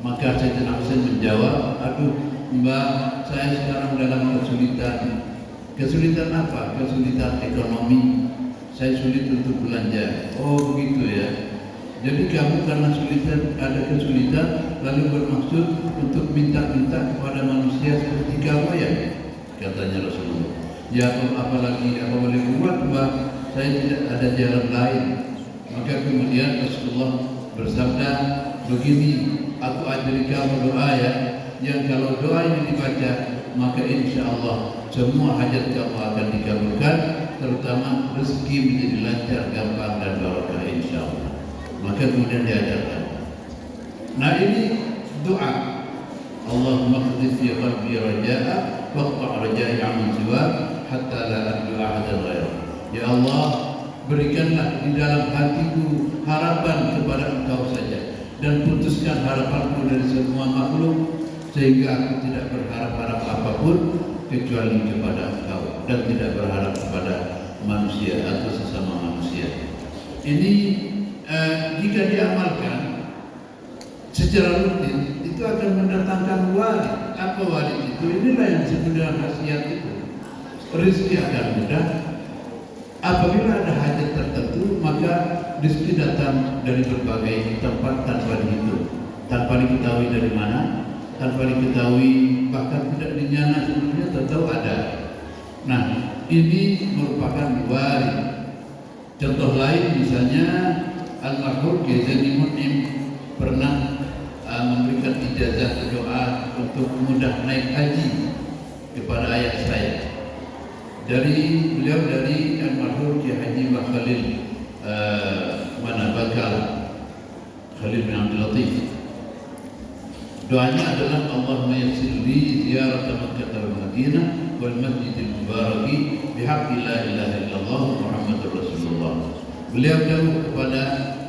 Maka Sayyidina Husain menjawab, "Aduh Mbak, saya sekarang dalam kesulitan." Kesulitan apa? Kesulitan ekonomi. Saya sulit untuk belanja. Oh begitu ya. Jadi kamu karena ada kesulitan lalu bermaksud untuk minta-minta kepada manusia seperti kamu ya? Katanya Rasulullah. Ya apalagi apa boleh buat Mbak? Saya tidak ada jalan lain. Maka kemudian Rasulullah bersabda, begini, aku ajari kamu doa ya, yang kalau doa ini dibaca maka insya Allah semua hajat kamu akan dikabulkan, terutama rezeki menjadi lancar, gampang dan barokah insya Allah. Maka kemudian diajarkan. Nah ini doa. Allahumma qdhi fi qalbi raja'a waqta' raja'i 'an siwa hatta la ad'u ahadan ghairak. Ya Allah, berikanlah di dalam hatiku harapan kepada Engkau saja dan putuskan harapanku dari semua makhluk sehingga aku tidak berharap apapun kecuali kepada Engkau dan tidak berharap kepada manusia atau sesama manusia. Ini jika diamalkan secara rutin itu akan mendatangkan walid. Apa walid itu? Inilah yang disebut dengan khasiat itu. Rezeki akan mudah. Apabila ada hajat tertentu, maka rezeki datang dari berbagai tempat tanpa dihitung, tanpa diketahui dari mana, tanpa diketahui, bahkan tidak dinyana sebelumnya, tahu ada. Nah, ini merupakan walid. Contoh lain misalnya almarhum Ghazali Mun'im pernah memberikan ijazah doa untuk mudah naik haji kepada ayah saya. Beliau dari almarhum Ki Haji Mbah Khalil Bakal Khalil bin Abdul Latif. Doanya adalah Allahumma yassir li ziyarat Makkah wal Madinah wal Masjidil Mubarak bihaqqi la ilaha illallah Muhammadur Rasulullah. Beliau jauh kepada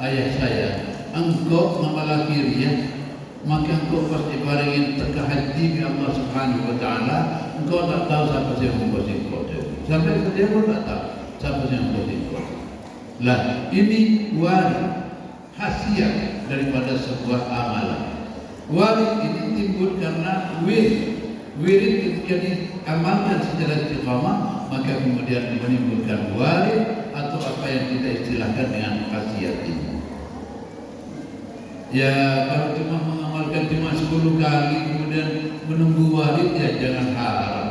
ayah saya, engkau nama lahirnya, maka engkau pasti paringin teka hati bi Allah Subhanahu wa taala. Engkau tak tahu siapa yang membuat engkau. Sampai dia pun tak tahu siapa yang membuat engkau. Lah, ini warid khasiat daripada sebuah amalan. Warid ini timbul karena wirid ketika diamalkan secara istiqamah, maka kemudian menimbulkan warid atau apa yang kita istilahkan dengan khasiat ini. Ya, kalau cuma mengamalkan cuma 10 kali kemudian menunggu warid, ya jangan harap.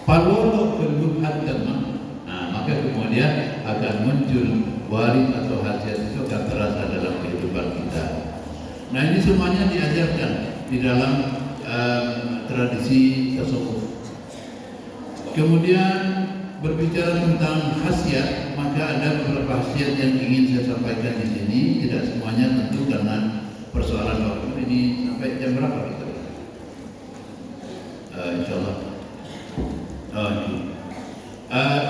Palolo belum hatam, maka kemudian akan muncul warid atau khasiat itu akan terasa dalam kehidupan kita. Nah, ini semuanya diajarkan di dalam tradisi tasawuf. Kemudian berbicara tentang khasiat, maka ada beberapa khasiat yang ingin saya sampaikan di sini. Tidak semuanya tentu karena persoalan waktu. Ini sampai jam berapa kita? Insyaallah.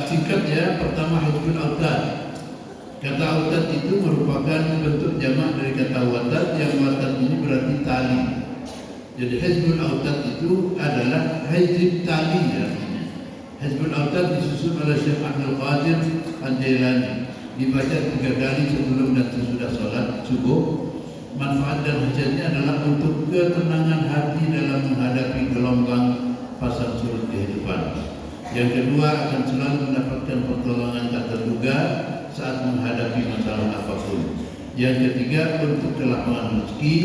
Singkat ya, pertama hizbul autad. Kata autad itu merupakan bentuk jamak dari kata watad, yang watad ini berarti tali. Jadi hizbul autad itu adalah hizib tali artinya. Hizbul autad disusun oleh Syekh Abdul Qadir Al-Jailani, dibaca 3 kali sebelum dan sesudah sholat subuh. Manfaat dan hajatnya adalah untuk ketenangan hati dalam menghadapi gelombang pasang surut kehidupan. Yang kedua, akan selalu mendapatkan pertolongan tak terduga saat menghadapi masalah apapun. Yang ketiga, untuk kelapangan rezeki.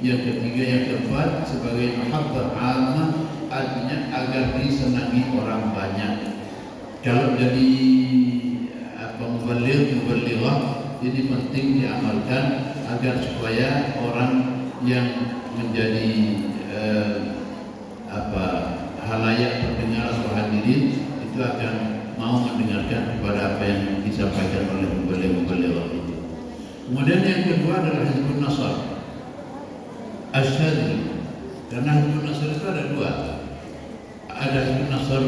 Yang ketiga, yang keempat, sebagai mahabbah ammah, artinya agar disenangi orang banyak. Kalau jadi mubaligh, ini penting diamalkan agar supaya orang yang menjadi halayak pendengar atau hadirin itu akan mau mendengarkan kepada apa yang disampaikan oleh mubaligh itu. Kemudian yang kedua adalah Hizbun Nasr Asyadili. Karena Hizbun Nasr itu ada 2. Ada Hizbun Nasr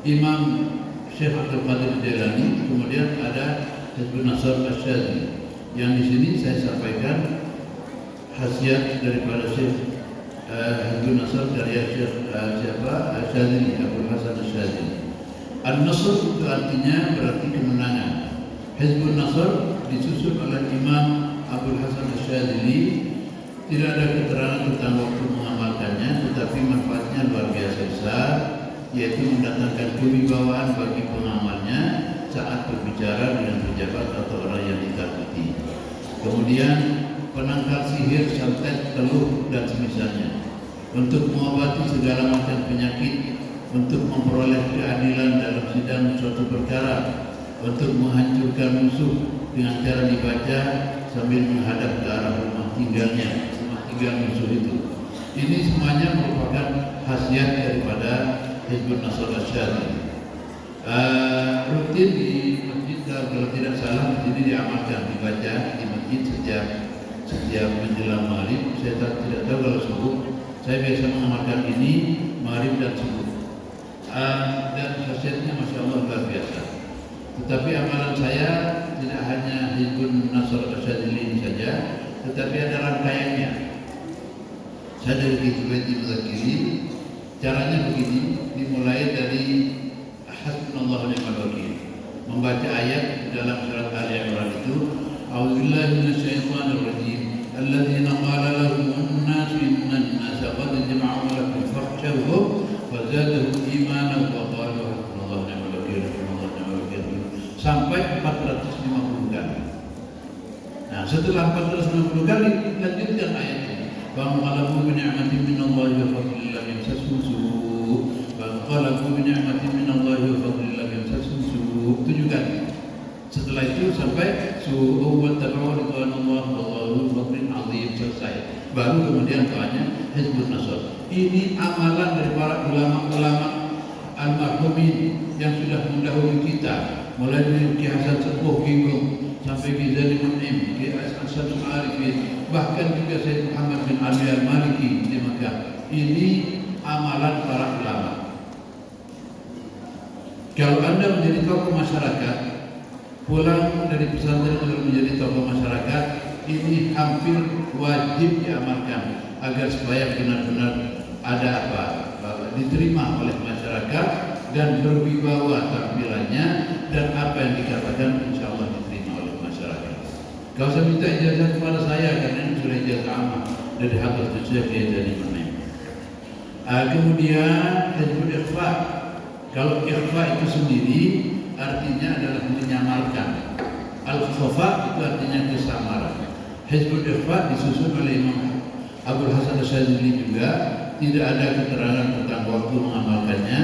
Imam Syekh Abdul Qadir Jailani, kemudian ada Hizbun Nasr Asyadili. Yang di sini saya sampaikan khasiat daripada Syekh Hizbun Nasr dari Syekh Asyadili, Abdul Hasan Asyadili. An-Nasr itu artinya berarti kemenangan. Hizbun Nasr disusun oleh Imam Abdul Hasan Asyadili. Tidak ada keterangan tentang waktu mengamalkannya, tetapi manfaatnya luar biasa besar, yaitu mendatangkan kewibawaan bagi pengamalnya saat berbicara dengan pejabat atau orang yang ditakuti. Kemudian penangkal sihir, santet, teluh dan semisalnya, untuk mengobati segala macam penyakit, untuk memperoleh keadilan dalam sidang suatu perkara, untuk menghancurkan musuh dengan cara dibaca sambil menghadap ke arah rumah tinggal musuh itu. Ini semuanya merupakan khasiat daripada Hizbun Nasr Asyadili. Rutin di masjid, kalau tidak salah di sini diamalkan, dibaca di masjid setiap menjelang maghrib. Saya tidak tahu kalau subuh. Saya biasa mengamalkan ini maghrib dan subuh. Dan khasiatnya Masya Allah luar biasa. Tetapi amalan saya tidak hanya Hizbun Nasr Asyadili ini saja, tetapi ada rangkaiannya. Saya dari Hizbati Mudzakirin, caranya begini, dimulai dari Hasbunallahu wa ni'mal wakil, membaca ayat dalam surat Ali Imran itu, A'udzubillahi minasyaitonir rajim, alladzina qala lahumun nasu innan nasa qad jama'u lakum fakhshawhum fazadahum imanan wa qalu hasbunallahu wa ni'mal wakil, hasbunallahu wa ni'mal wakil, sampai 450 kali. Nah, setelah 450 kali lanjutkan ayat ini. Fanqalabu bi ni'matin minallahi wa fadlin lam yamsashum su'. Fanqalabu bi ni'matin minallahi wa fadlin lam yamsashum su'. 7 kali. Setelah itu sampai su'u wa tabu'u ridwanallah wallahu fadlin 'azim, selesai. Baru kemudian doanya Hizbun Nasr. Ini amalan dari para ulama-ulama almarhumin yang sudah mendahului kita, mulai dari Ki Hasan Sepuh Gingung sampai Ki Zaini Mun'im, Ki Hasan Arifin, bahkan juga Sayyid Muhammad bin Ali ini amalan para ulama. Kalau Anda menjadi tokoh masyarakat, pulang dari pesantren untuk menjadi tokoh masyarakat, ini hampir wajib diamalkan agar supaya benar-benar ada apa, diterima oleh masyarakat dan berwibawa tampilannya, dan apa yang dikatakan insya Allah diterima oleh masyarakat. Kau usah minta ijazah kepada saya karena ini sudah ijazah amal dari Hadratus Syekh Yaizani Manaim. Kemudian Hizbul Ikhfa. Kalau ikhfa itu sendiri artinya adalah menyamarkan. Al-Khafa itu artinya kesamaran. Hizbul Ikhfa disusun oleh Imam Abdul Hasan Asyadzili juga. Tidak ada keterangan tentang waktu mengamalkannya,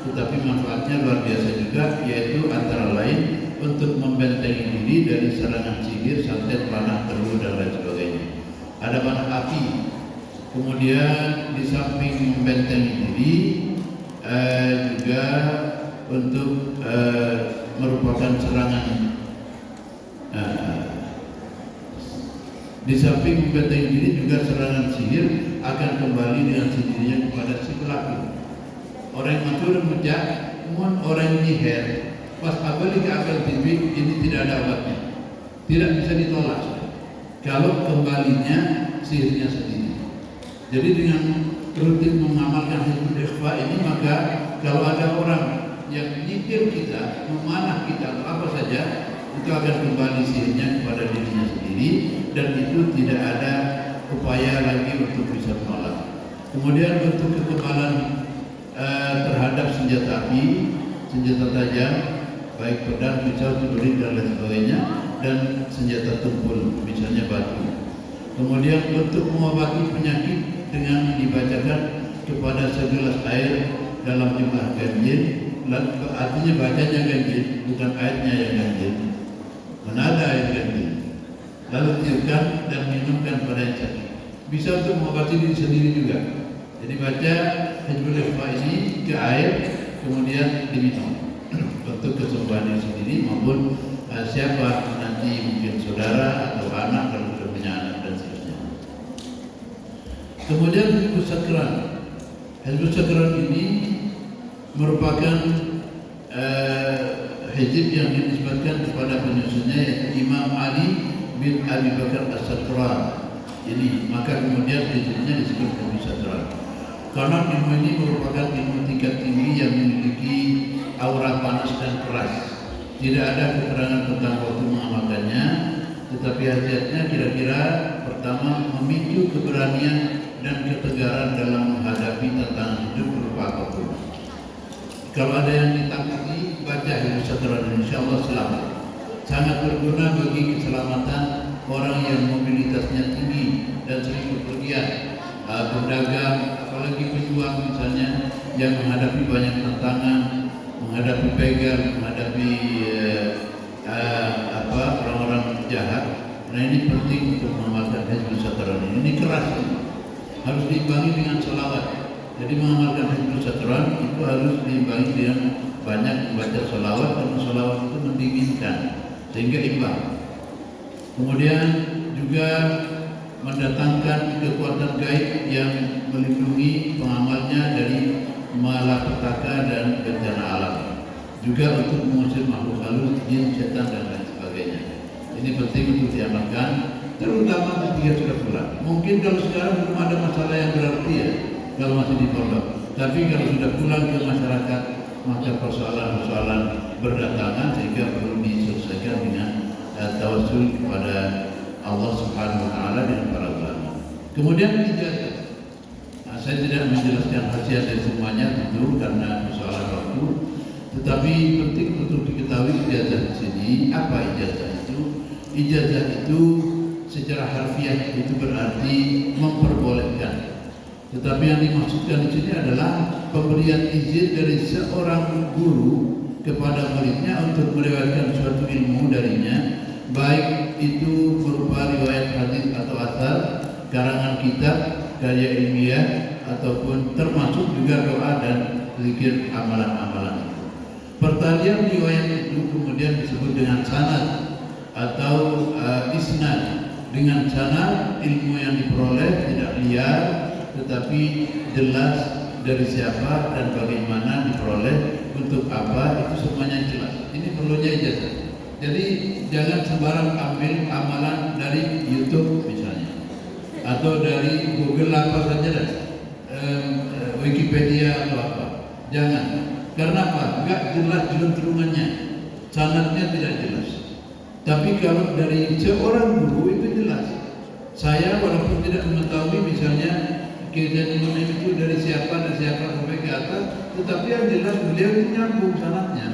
tetapi manfaatnya luar biasa juga, yaitu antara lain untuk membentengi diri dari serangan sihir, santet, panah, teru, dan lain sebagainya. Ada panah api. Kemudian di samping membentengi diri, juga untuk merupakan serangan. Di samping membentengi diri juga serangan sihir akan kembali dengan sendirinya kepada si pelaku. Orang yang matur mujak, mohon orang nyiher, pas abali ke akal tibi, ini tidak ada obatnya, tidak bisa ditolak. Kalau kembalinya sihirnya sendiri. Jadi dengan rutin mengamalkan Hizbul Ikhfa ini, maka kalau ada orang yang nyihir kita, memanah kita atau apa saja, itu akan kembali sihirnya kepada dirinya sendiri, dan itu tidak ada upaya lagi untuk bisa menolak. Kemudian bentuk kekebalan terhadap senjata api, senjata tajam, baik pedang, pisau, celurit, dan lain sebagainya, dan senjata tumpul, misalnya batu. Kemudian bentuk mengobati penyakit dengan dibacakan kepada segelas air dalam jumlah ganjil, artinya bacanya ganjil, bukan airnya yang ganjil. Mana ada air ganjil? Lalu tiupkan dan minumkan pada yang sakit. Bisa untuk mengobati diri sendiri juga. Jadi baca Hizbul Ikhfa ini ke air, kemudian diminum untuk kesembuhan diri sendiri maupun siapa nanti, mungkin saudara atau anak kalau sudah punya anak dan seterusnya. Kemudian Hizbul Sakran. Hizbul Sakran ini merupakan hizib yang dinisbatkan kepada penyusunnya, yaitu Imam Ali bin Abi Bakar As-Sakran. Ini maka kemudian hizibnya disebut Hizbul Sakran. Karena ilmu ini merupakan ilmu tingkat tinggi yang memiliki aura panas dan keras. Tidak ada keterangan tentang waktu mengamalkannya, tetapi hasiatnya kira-kira pertama memicu keberanian dan ketegaran dalam menghadapi tantangan hidup berupa apapun. Kalau ada yang ditakuti, baca Hizbul Sakran, insyaallah selamat. Sangat berguna bagi keselamatan orang yang mobilitasnya tinggi dan sering bepergian, berdagang, apalagi pejuang misalnya yang menghadapi banyak tantangan, menghadapi begal, menghadapi orang-orang jahat. Nah, ini penting untuk mengamalkan Hizbul Sakran ini. Ini keras, harus diimbangi dengan sholawat. Jadi mengamalkan Hizbul Sakran itu harus diimbangi dengan banyak membaca sholawat, karena sholawat itu mendinginkan sehingga imbang. Kemudian juga mendatangkan kekuatan gaib yang melindungi pengamalnya dari malapetaka dan bencana alam. Juga untuk mengusir makhluk halus, jin, setan, dan lain sebagainya. Ini penting untuk diamalkan, terutama ketika sudah pulang. Mungkin kalau sekarang belum ada masalah yang berarti ya, kalau masih di pondok. Tapi kalau sudah pulang ke masyarakat, maka persoalan-persoalan berdatangan sehingga perlu diselesaikan dengan tawassul kepada Allah Subhanahu wa taala dan para ulama. Kemudian ijazah. Saya tidak menjelaskan khasiat dari semuanya tentu karena persoalan waktu, tetapi penting untuk diketahui ijazah di sini. Apa ijazah itu? Ijazah itu secara harfiah itu berarti memperbolehkan. Tetapi yang dimaksudkan di sini adalah pemberian izin dari seorang guru kepada muridnya untuk meriwayatkan suatu ilmu darinya, baik itu berupa riwayat hadis atau asar, karangan kitab, karya ilmiah, ataupun termasuk juga doa dan zikir amalan-amalan itu. Pertalian riwayat itu kemudian disebut dengan sanad atau isnad. Dengan sanad ilmu yang diperoleh tidak liar, tetapi jelas dari siapa dan bagaimana diperoleh, untuk apa, itu semuanya jelas. Ini perlunya ijazah. Jadi jangan sembarang ambil amalan dari YouTube misalnya, atau dari Google apa saja dah, Wikipedia atau apa. Jangan. Karena apa? Enggak jelas jeluntrungannya, sanadnya tidak jelas. Tapi kalau dari seorang guru itu jelas. Saya walaupun tidak mengetahui misalnya kejadian itu dari siapa sampai ke atas, tetapi yang jelas beliau itu nyambung sanadnya.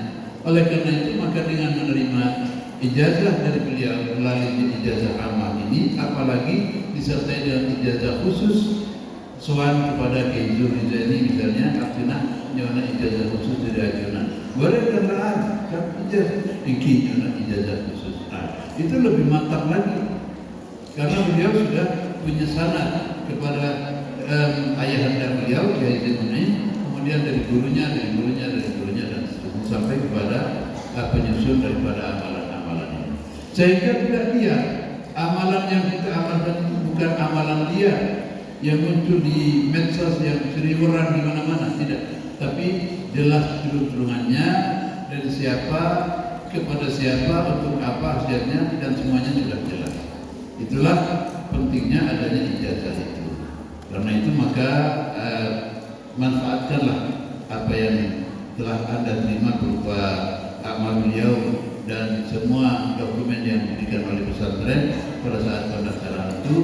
Oleh karena itu maka dengan menerima ijazah dari beliau melalui ijazah amal ini, apalagi disertai dengan ijazah khusus soal kepada Kiai Zuhrizaini misalnya, artinya nyona ijazah khusus dari ajunan. Boleh kendaraan kan ijazah iki nyona ijazah khusus. Nah, itu lebih mantap lagi. Karena beliau sudah punya sanad kepada ayahanda beliau Kiai Zuhrizaini, kemudian dari gurunya dan seterusnya sampai kepada penyusun daripada amalan-amalan ini. Sehingga tidak dia amalan yang kita amalkan itu bukan amalan dia yang muncul di medsos yang seliweran di mana-mana, tidak. Tapi jelas turunannya dari siapa kepada siapa, untuk apa hasilnya, dan semuanya sudah jelas. Itulah pentingnya adanya ijazah itu. Karena itu maka manfaatkanlah apa yang telah Anda terima berupa amal beliau dan semua dokumen yang diberikan oleh pesantren pada saat pendaftaran itu,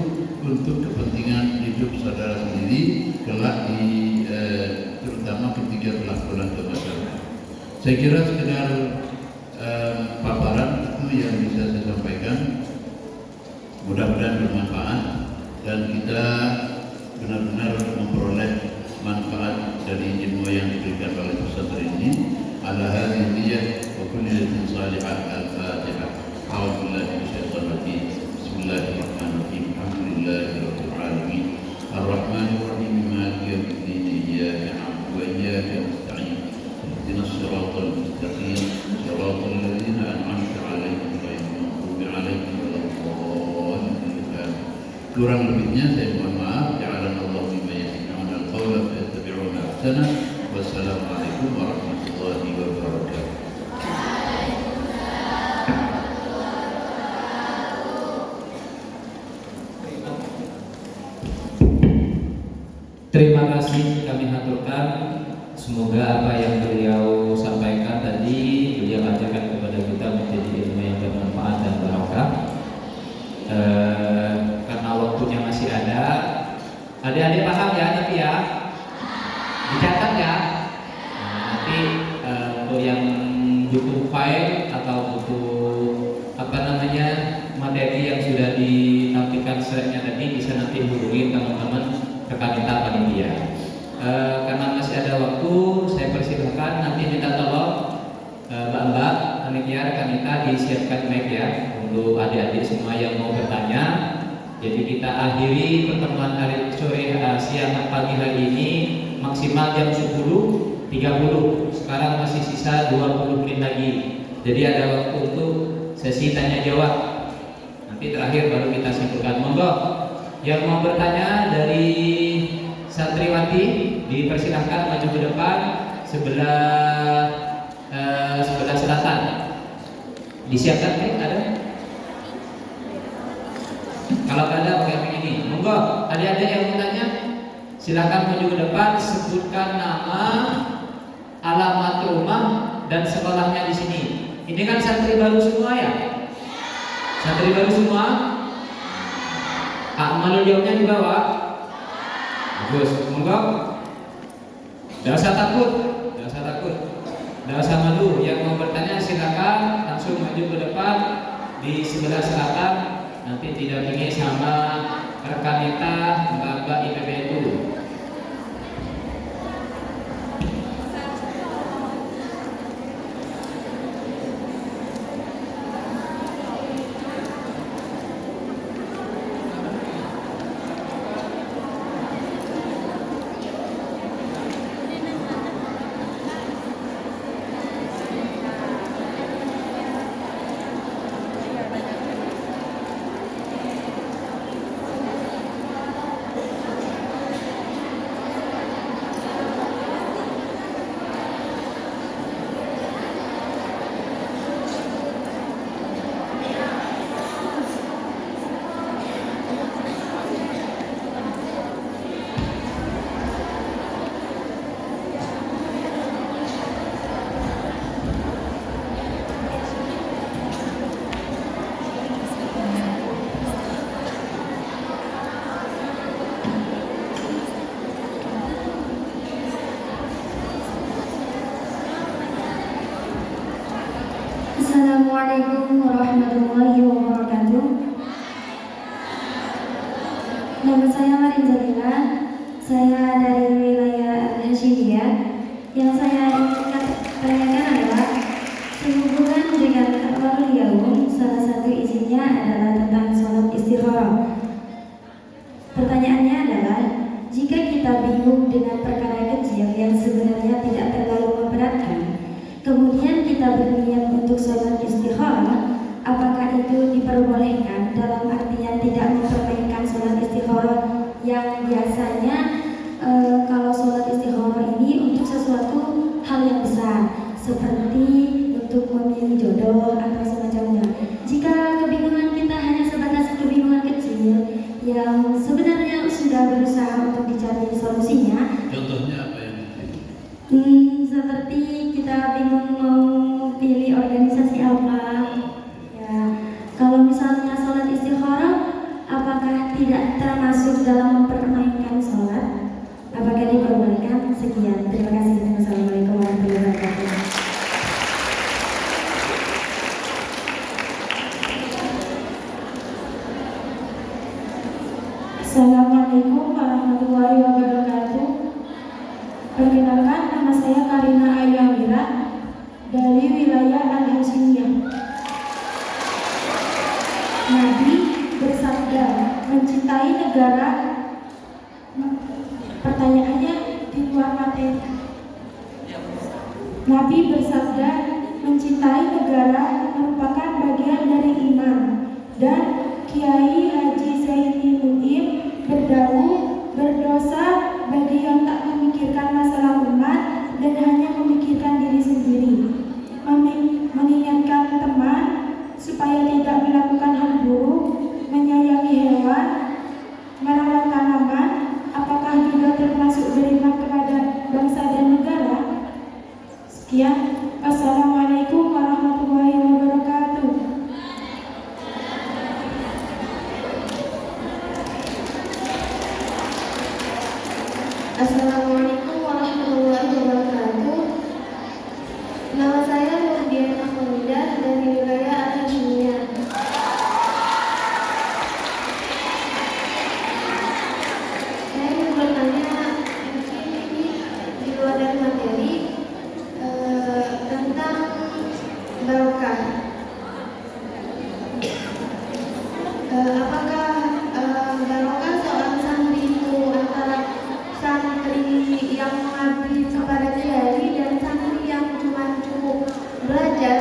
untuk kepentingan hidup saudara sendiri kelak di terutama ketika telah pulang ke masyarakat. Saya kira sekedar paparan itu yang bisa saya sampaikan. Mudah-mudahan bermanfaat dan kita benar-benar memperoleh manfaat dari ilmu yang diberikan oleh pesantren ini. Ala hadhihi niyyah wa kulli niyatin salihah. Al-Fatihah. A'udzubillahi minasyaitonir rajim. Bismillahirrahmanirrahim. Alhamdulillahirabbil alamin. Arrahmanir rahim. Maliki yaumiddin. Iyyaka na'budu wa iyyaka nasta'in. Ihdinas siratal mustaqim. Siratal ladzina an'amta 'alaihim ghairil maghdubi 'alaihim waladdallin. Kurang lebihnya saya mohon maaf. Ja'alanallahu mimman yastami'una al-qawla fayattabi'una ahsana. Wassalamualaikum warahmatullahi wabarakatuh. Terima kasih kami haturkan. Semoga apa yang beliau sampaikan tadi, beliau ajarkan kepada kita menjadi ilmu yang bermanfaat dan barokah. Karena waktunya masih ada, adik-adik paham ya, tapi ya dicatat ya. Nanti untuk yang butuh file atau butuh materi yang sudah ditampilkan slide-nya tadi, bisa nanti hubungi teman-teman rekan kita panitia. Karena masih ada waktu, saya persilahkan nanti minta tolong Mbak-mbak panitia rekan kita disiapkan mic ya untuk adik-adik semua yang mau bertanya. Jadi kita akhiri pertemuan hari sore siang pagi hari ini maksimal jam 10.30. Sekarang masih sisa 20 menit lagi. Jadi ada waktu untuk sesi tanya jawab. Nanti terakhir baru kita simpulkan. Monggo yang mau bertanya dari santriwati dipersilahkan maju ke depan sebelah selatan. Disiapkan mic ada? Kalau ada pakai mic ini. Monggo adik-adik yang mau tanya silakan maju ke depan, sebutkan nama, alamat rumah dan sekolahnya di sini. Ini kan santri baru semua ya? Santri baru semua? Amalul jawabnya di bawah. Bagus, monggo. Tidak usah takut, tidak usah malu. Yang mau bertanya silakan langsung maju ke depan di sebelah selatan. Nanti didampingi sama rekan kita Mbak IPB itu. Assalamualaikum warahmatullahi wabarakatuh. Nama saya Marin Zalila. Saya dari wilayah Al-Hashimiyah. Yang saya ingin tanyakan adalah sehubungan dengan Al-Warul Yaum, salah satu isinya adalah tentang sholat istikharah. Pertanyaannya adalah, jika kita bingung dengan perkara kecil yang sebenarnya tidak terlalu memberatkan, kemudian kita berniat untuk sholat istikharah, apakah itu diperbolehkan dalam artian tidak mempermainkan sholat istikharah yang biasanya kalau sholat istikharah ini untuk sesuatu hal yang besar seperti untuk memilih jodoh atau semacamnya. Jika kebingungan kita hanya sebatas kebingungan kecil yang sebenarnya sudah berusaha untuk dicari solusinya. Contohnya apa yang Seperti kita bingung mau pilih organisasi apa. Ya, kalau misalnya sholat istikharah, apakah tidak termasuk dalam mempermainkan sholat? Apakah diperbolehkan? Sekian, terima kasih. Wassalamualaikum warahmatullahi wabarakatuh. Assalamualaikum warahmatullahi wabarakatuh. Perkenalkan, nama saya Karina Ayamira dari wilayah Al-Hashimiyah. Nabi bersabda, mencintai negara. Pertanyaannya di luar materi. Nabi bersabda, mencintai negara merupakan bagian dari iman. Dan Kiai Haji Zaini Mu'im berdauh, berdosa bagi yang tak memikirkan masalah umat dan hanya memikirkan diri sendiri. Mengingatkan teman supaya tidak melakukan hal buruk, menyayangi hewan, merawat tanaman, apakah juga termasuk beriman kepada bangsa dan negara? Sekian. Wassalamualaikum warahmatullahi wabarakatuh. Assalamualaikum warahmatullahi wabarakatuh. Nama saya Nurdian Ahmadidah dari wilayah Al-Hashimiyah. Saya ingin bertanya, mungkin ini di luar dari materi, tentang barokah. Apakah barokah seorang santri itu antara santri yang mengabdi kepada kiai dan santri yang cuma cukup belajar,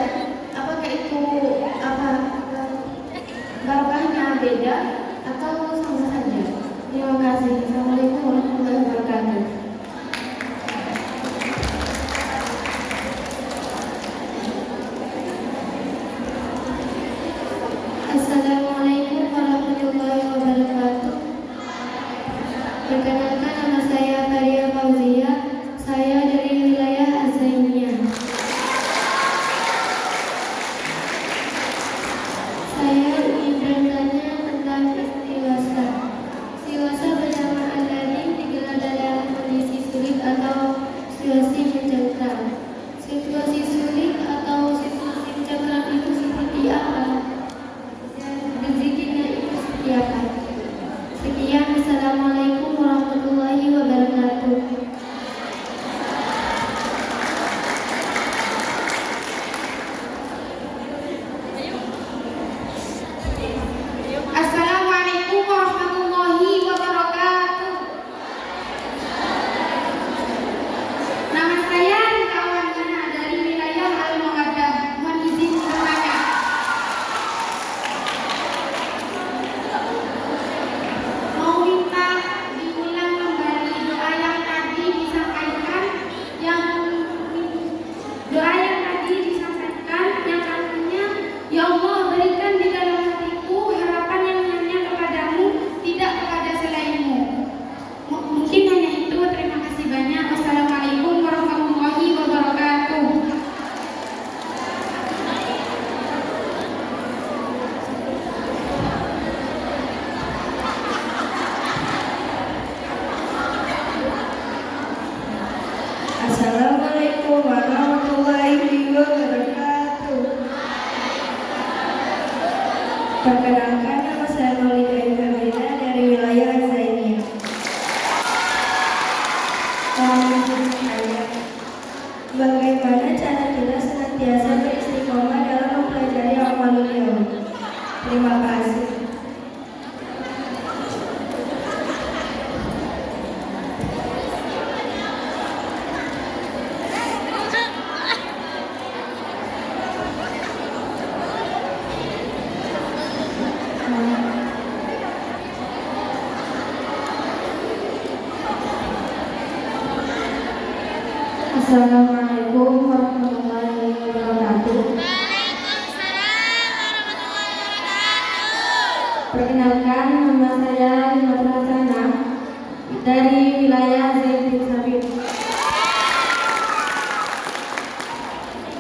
apakah itu barokahnya beda atau sama saja? Terima kasih. Assalamualaikum warahmatullahi wabarakatuh. Assalamualaikum warahmatullahi wabarakatuh. Perkenalkan, nama saya Maria Fauzia. Saya dari wilayah Azaimiyah. Saya ingin bertanya tentang istiwasa. Istiwasa bersama Al-Ghani digelar dalam kondisi sulit atau situasi mencekam. Situasi sulit atau situasi mencekam itu seperti apa? Dan berzikirnya itu seperti apa? Sekian. Assalamualaikum warahmatullahi Assalamualaikum warahmatullahi wabarakatuh. Perkenalkan, nama saya Himatul Hasanah dari wilayah Zaid bin Sabit.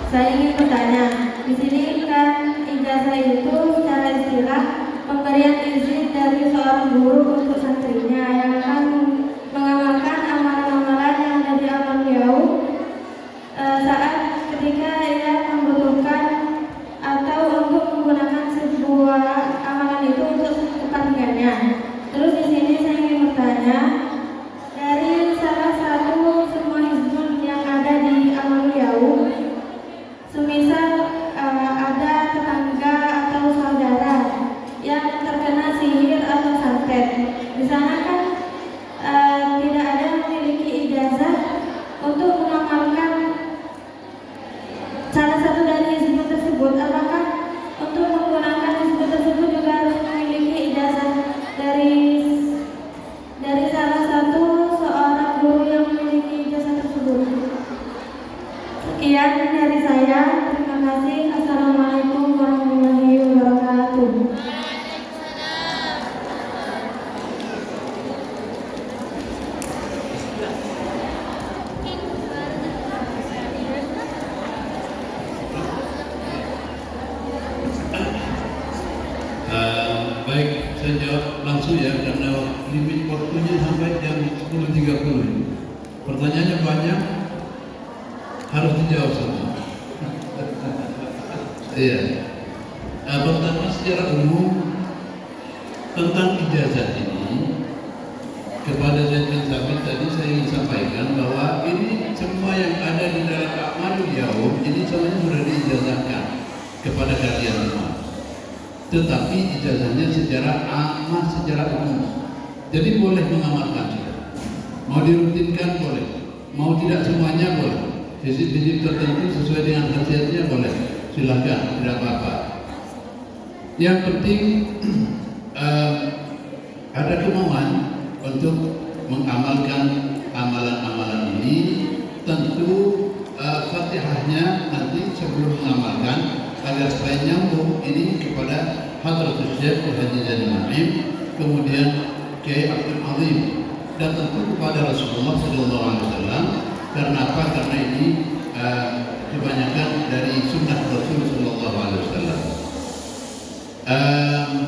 Saya ingin bertanya, di sini kan ijazah itu secara istilah pemberian izin dari seorang guru untuk santrinya yang akan mengamalkan amalan-amalan yang ada di amal beliau saat ketika ia membutuhkan atau untuk menggunakan sebuah amalan itu untuk kepentingannya. Terus di sini saya ingin bertanya, dari salah satu semua hizbun yang ada di amal beliau, semisal ada tetangga atau saudara yang terkena sihir atau santet, di sana kan tidak ada yang memiliki ijazah untuk mengamalkan salah satu dari hizbun tersebut. Apakah untuk menggunakan hizbun tersebut juga harus memiliki ijazah dari salah satu seorang guru yang memiliki ijazah tersebut? Sekian dari saya. Terima kasih. Assalamualaikum warahmatullahi wabarakatuh. Baik, saya jawab langsung ya karena limit waktunya sampai jam 10.30. Pertanyaannya banyak, harus dijawab semua. Iya. Pertama, secara umum tentang ijazah ini kepada Zaid bin Sabit tadi saya ingin sampaikan bahwa ini semua yang ada di dalam A'malul Yaum ini semuanya sudah diijazahkan kepada kalian semua. Tetapi ijazahnya secara ammah, secara umum. Jadi boleh mengamalkan juga. Mau dirutinkan boleh, mau tidak semuanya boleh. Hizib-hizib tertentu sesuai dengan khasiatnya boleh. Silakan, tidak apa-apa. Yang penting ada kemauan untuk mengamalkan amalan-amalan ini. Tentu Fatihahnya nanti sebelum mengamalkan agar supaya nyambung ini kepada Hadratus Syekh Haji Zainul Ma'im, kemudian Kiai Abdul Azim, dan tentu kepada Rasulullah SAW. Karena apa? Karena ini kebanyakan dari sunnah Rasul SAW.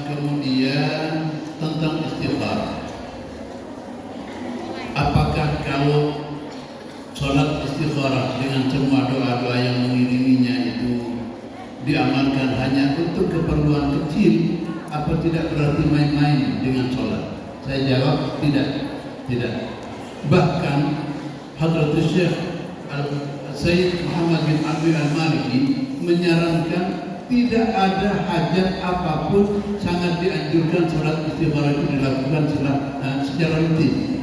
Kemudian tentang istikharah, apakah kalau sholat istikharah dengan semua doa-doa yang mengiringinya itu diamalkan hanya untuk keperluan kecil, apa tidak berarti main-main dengan sholat? Saya jawab tidak. Bahkan Hadratus Syekh Sayyid Muhammad bin Abdul Al-Maliki menyarankan tidak ada hajat apapun sangat dianjurkan sholat istikharah itu dilakukan secara rutin.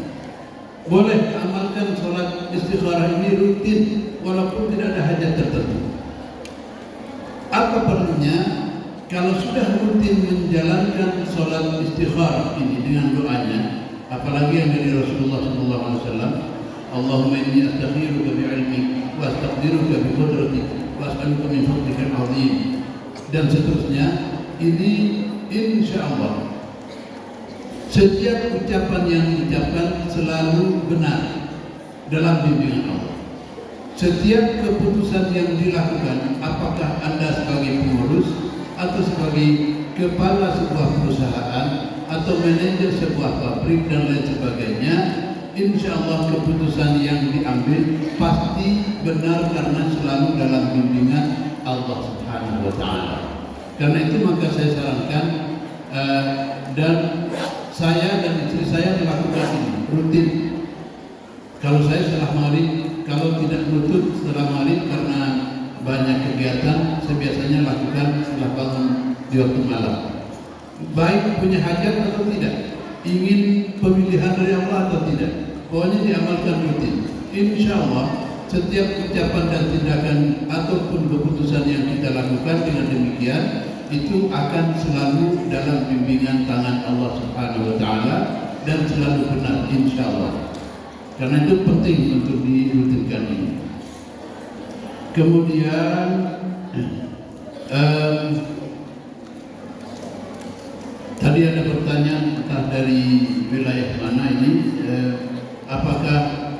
Boleh amalkan sholat istikharah ini rutin walaupun tidak ada hajat tertentu. Apa perlunya? Kalau sudah rutin menjalankan sholat istikharah ini dengan doanya, apalagi yang dari Rasulullah SAW, Allahumma inni astakhiruka bi'ilmik wa astaqdiruka bi qudratik wa as'aluka min fadlika al-'azim, dan seterusnya. Ini insya Allah setiap ucapan yang diucapkan selalu benar dalam bimbingan Allah. Setiap keputusan yang dilakukan, apakah Anda sebagai pengurus atau sebagai kepala sebuah perusahaan atau manajer sebuah pabrik dan lain sebagainya, insya Allah keputusan yang diambil pasti benar karena selalu dalam bimbingan Allah Subhanahu wa Ta'ala. Karena itu maka saya sarankan dan saya dan istri saya melakukan ini rutin. Kalau saya setelah maghrib, kalau tidak lutut setelah maghrib karena banyak kegiatan, saya biasanya lakukan setelah bangun di waktu malam. Baik punya hajat atau tidak, ingin pemilihan dari Allah atau tidak, pokoknya diamalkan rutin. Insya Allah setiap ucapan dan tindakan ataupun keputusan yang kita lakukan dengan demikian itu akan selalu dalam bimbingan tangan Allah Subhanahu wa Ta'ala dan selalu benar insya Allah. Karena itu penting untuk dirutinkan ini. Kemudian tadi ada pertanyaan entah dari wilayah mana ini, apakah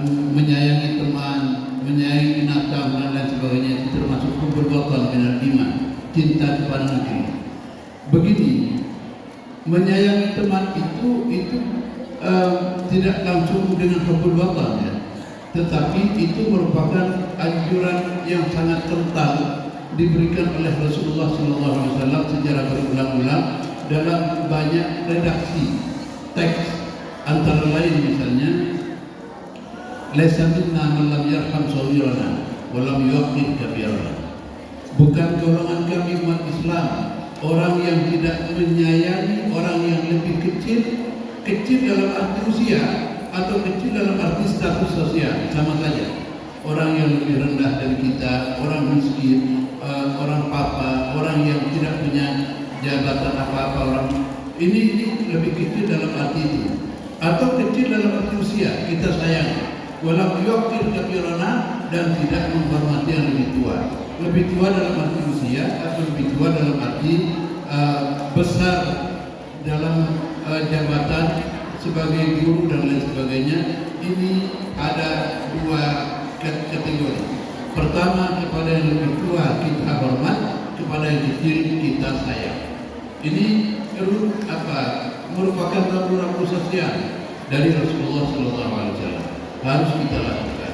menyayangi teman, menyayangi binatang dan lain sebagainya itu termasuk perbuatan minal iman, cinta kepada negeri. Begini, menyayangi teman itu tidak langsung dengan perbuatan ya, tetapi itu merupakan anjuran yang sangat kental diberikan oleh Rasulullah SAW secara berulang-ulang dalam banyak redaksi teks, antara lain misalnya laisa minna man lam yarham sawirana wa lam yuqid kabirana. Bukan golongan kami umat Islam orang yang tidak menyayangi orang yang lebih kecil dalam arti usia atau kecil dalam arti status sosial, sama saja. Orang yang lebih rendah dari kita, orang miskin, orang papa, orang yang tidak punya jabatan apa-apa, orang ini lebih kecil dalam arti itu, atau kecil dalam arti usia kita sayang. Walau yuqir kabirana, dan tidak menghormati yang lebih tua. Lebih tua dalam arti usia atau lebih tua dalam arti besar dalam jabatan sebagai guru dan lain sebagainya. Ini ada dua kategori. Pertama, kepada yang lebih tua kita hormat, kepada yang kecil kita sayang. Ini merupakan rambu-rambu sosial dari Rasulullah SAW, harus kita lakukan.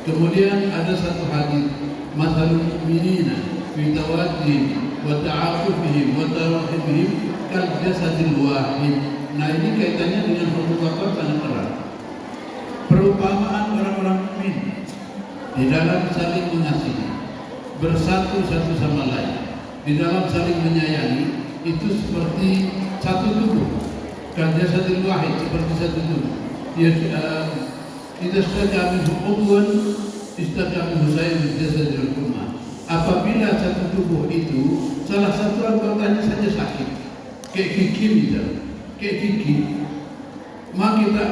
Kemudian ada satu hadis, masalul mu'minina fi tawaddihim wa ta'afufihim wa tarahibihim kal jasadil wahid. Nah, ini kaitannya dengan perbuatan sangat erat. Perumpamaan orang-orang mukmin di dalam saling mengasihi, bersatu satu sama lain, di dalam saling menyayangi, itu seperti satu tubuh. Kal jasadil wahid, seperti satu tubuh. Kita kami hukuman kami saya jasadil ummah. Apabila satu tubuh itu salah satu anggotanya saja sakit, kayak gigi misalnya, kayak gigi, maka kita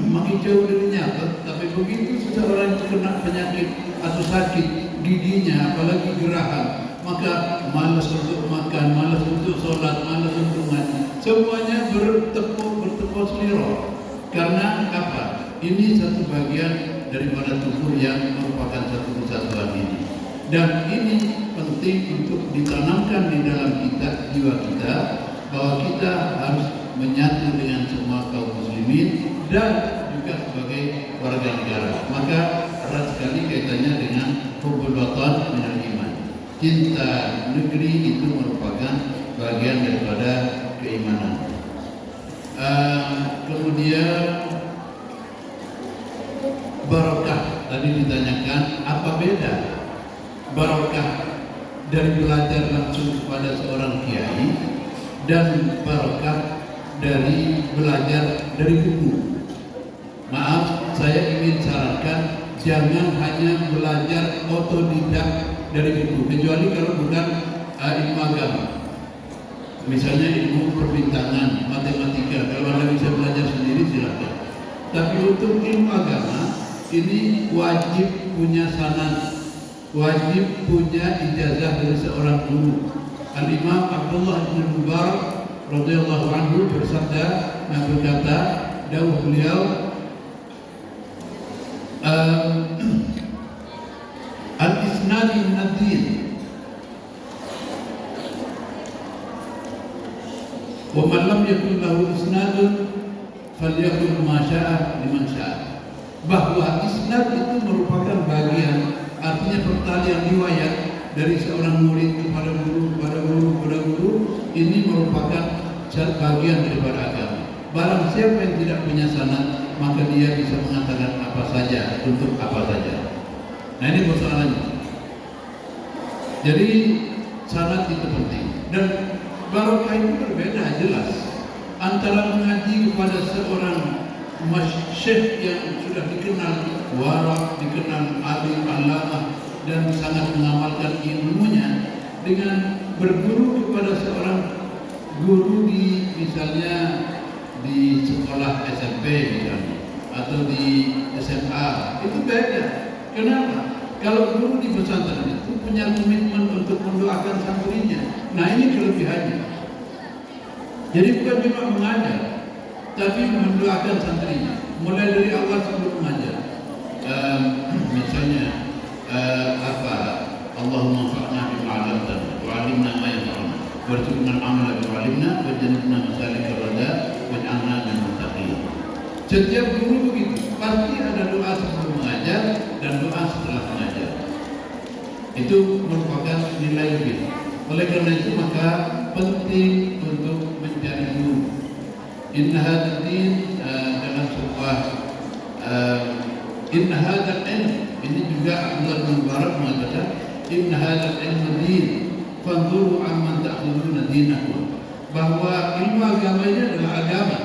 makin jauh dari nyata. Tapi begitu seseorang terkena penyakit atau sakit giginya, apalagi gerahan, maka malas untuk makan, malas untuk sholat, malas untuk ngaji, semuanya bertepuk seliro. Karena apa? Ini satu bagian daripada tubuh yang merupakan satu kesatuan ini. Dan ini penting untuk ditanamkan di dalam jiwa kita, bahwa kita harus menyatu dengan semua kaum muslimin dan juga sebagai warga negara. Maka erat sekali kaitannya dengan hubbul watan minal iman. Cinta negeri itu merupakan bagian daripada keimanan. Kemudian barokah, tadi ditanyakan apa beda barokah dari belajar langsung kepada seorang kiai dan barokah dari belajar dari buku. Maaf, saya ingin sarankan jangan hanya belajar otodidak dari buku, kecuali kalau bukan ilmu agama. Misalnya ilmu perbintangan, matematika, kalau Anda bisa belajar sendiri silakan. Tapi untuk ilmu agama ini wajib punya sanad, wajib punya ijazah dari seorang guru. Al-Imam Abdullah bin Mubarak radhiyallahu anhu berkata, dawuh beliau, al-isnad min ad-din wa man lam yakun lahu isnadun falyakul ma syaa liman syaa. Bahwa isnad itu merupakan bagian, artinya pertalian riwayat dari seorang murid kepada guru, kepada guru, kepada guru. Ini merupakan bagian daripada agama. Barang siapa yang tidak punya sanad, maka dia bisa mengatakan apa saja untuk apa saja. Nah, ini persoalannya. Jadi sanad itu penting, dan barokah itu berbeda jelas antara mengaji kepada seorang syekh yang sudah dikenal warak, dikenal alim, allamah, dan sangat mengamalkan ilmunya, dengan berguru kepada seorang guru di misalnya di sekolah SMP misalnya, atau di SMA. Itu beda. Kenapa? Kalau guru di pesantren itu punya komitmen untuk mendoakan santrinya. Nah, ini kelebihannya. Jadi bukan cuma mengajar, tapi mendoakan santrinya. Mulai dari awal sebelum mengajar. Misalnya Allahumma fa'na bima 'allamtana wa 'allimna ma yanfa'una warzuqna al-'amala bima 'allimna waj'alna masalikar rada waj'alna minal muttaqin. Setiap guru begitu, pasti ada doa sebelum mengajar dan doa setelah mengajar. Itu merupakan nilai lebih. Oleh karena itu maka penting untuk mencari guru. Inna hadzal din dalam sebuah inna hadzal ilm, ini juga Abdullah bin Mubarak mengatakan inna hadzal ilm din fanzuru amman ta'khuduna dinakum, bahwa ilmu agama ini adalah agama,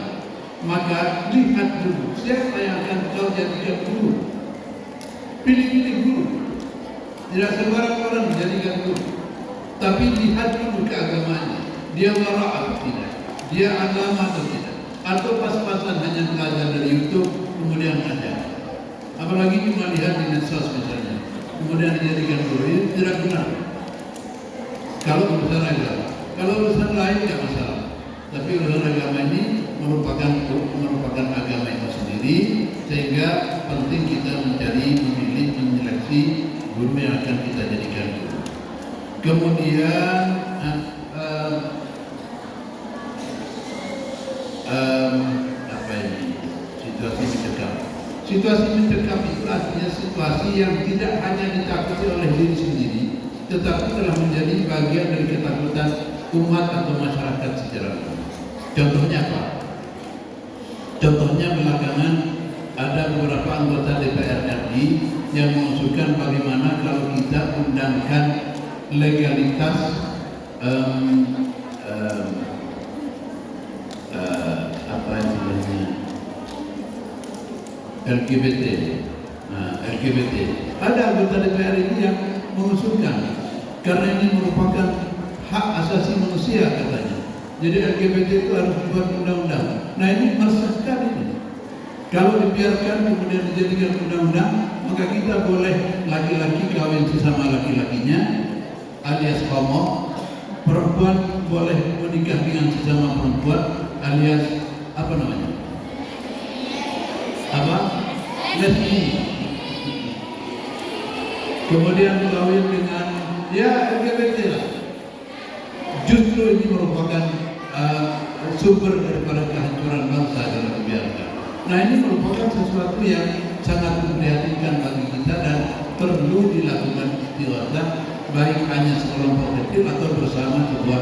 maka lihat dulu siapa yang akan kau jadikan guru. Pilih-pilih guru, tidak sembarang orang dijadikan guru, tapi lihat dulu keagamaannya, dia wara' atau tidak, dia agama atau tidak, atau pas-pasan hanya belajar dari YouTube kemudian ada. Apalagi cuma lihat di medsos misalnya, kemudian dijadikan guru, ini tidak benar. Kalau urusan agama, kalau urusan lain tidak masalah, tapi urusan agama ini merupakan agama itu sendiri, sehingga penting kita mencari, memilih, menyeleksi guru yang akan kita jadikan guru. Kemudian apa ini? Situasi mencekam. Situasi mencekam itu artinya situasi yang tidak hanya ditakuti oleh diri sendiri, tetapi telah menjadi bagian dari ketakutan umat atau masyarakat secara umum. Contohnya apa? Contohnya belakangan ada beberapa anggota DPR RI yang mengusulkan bagaimana kalau kita undangkan legalitas apa istilahnya LGBT. LGBT. Ada anggota DPR ini yang mengusulkan karena ini merupakan hak asasi manusia katanya. Jadi LGBT itu harus dibuat undang-undang. Nah, ini meresahkan ini. Kalau dibiarkan kemudian dijadikan undang-undang, maka kita boleh laki-laki kawin sesama laki-lakinya alias homo, perempuan boleh menikah dengan sesama perempuan alias apa namanya? Lesbi. Kemudian kawin dengan LGBT lah. Justru ini merupakan sumber daripada kehancuran bangsa kalau dibiarkan. Nah, ini merupakan sesuatu yang sangat memprihatinkan bagi kita dan perlu dilakukan istighatsah, baik hanya sekelompok kecil atau bersama sebuah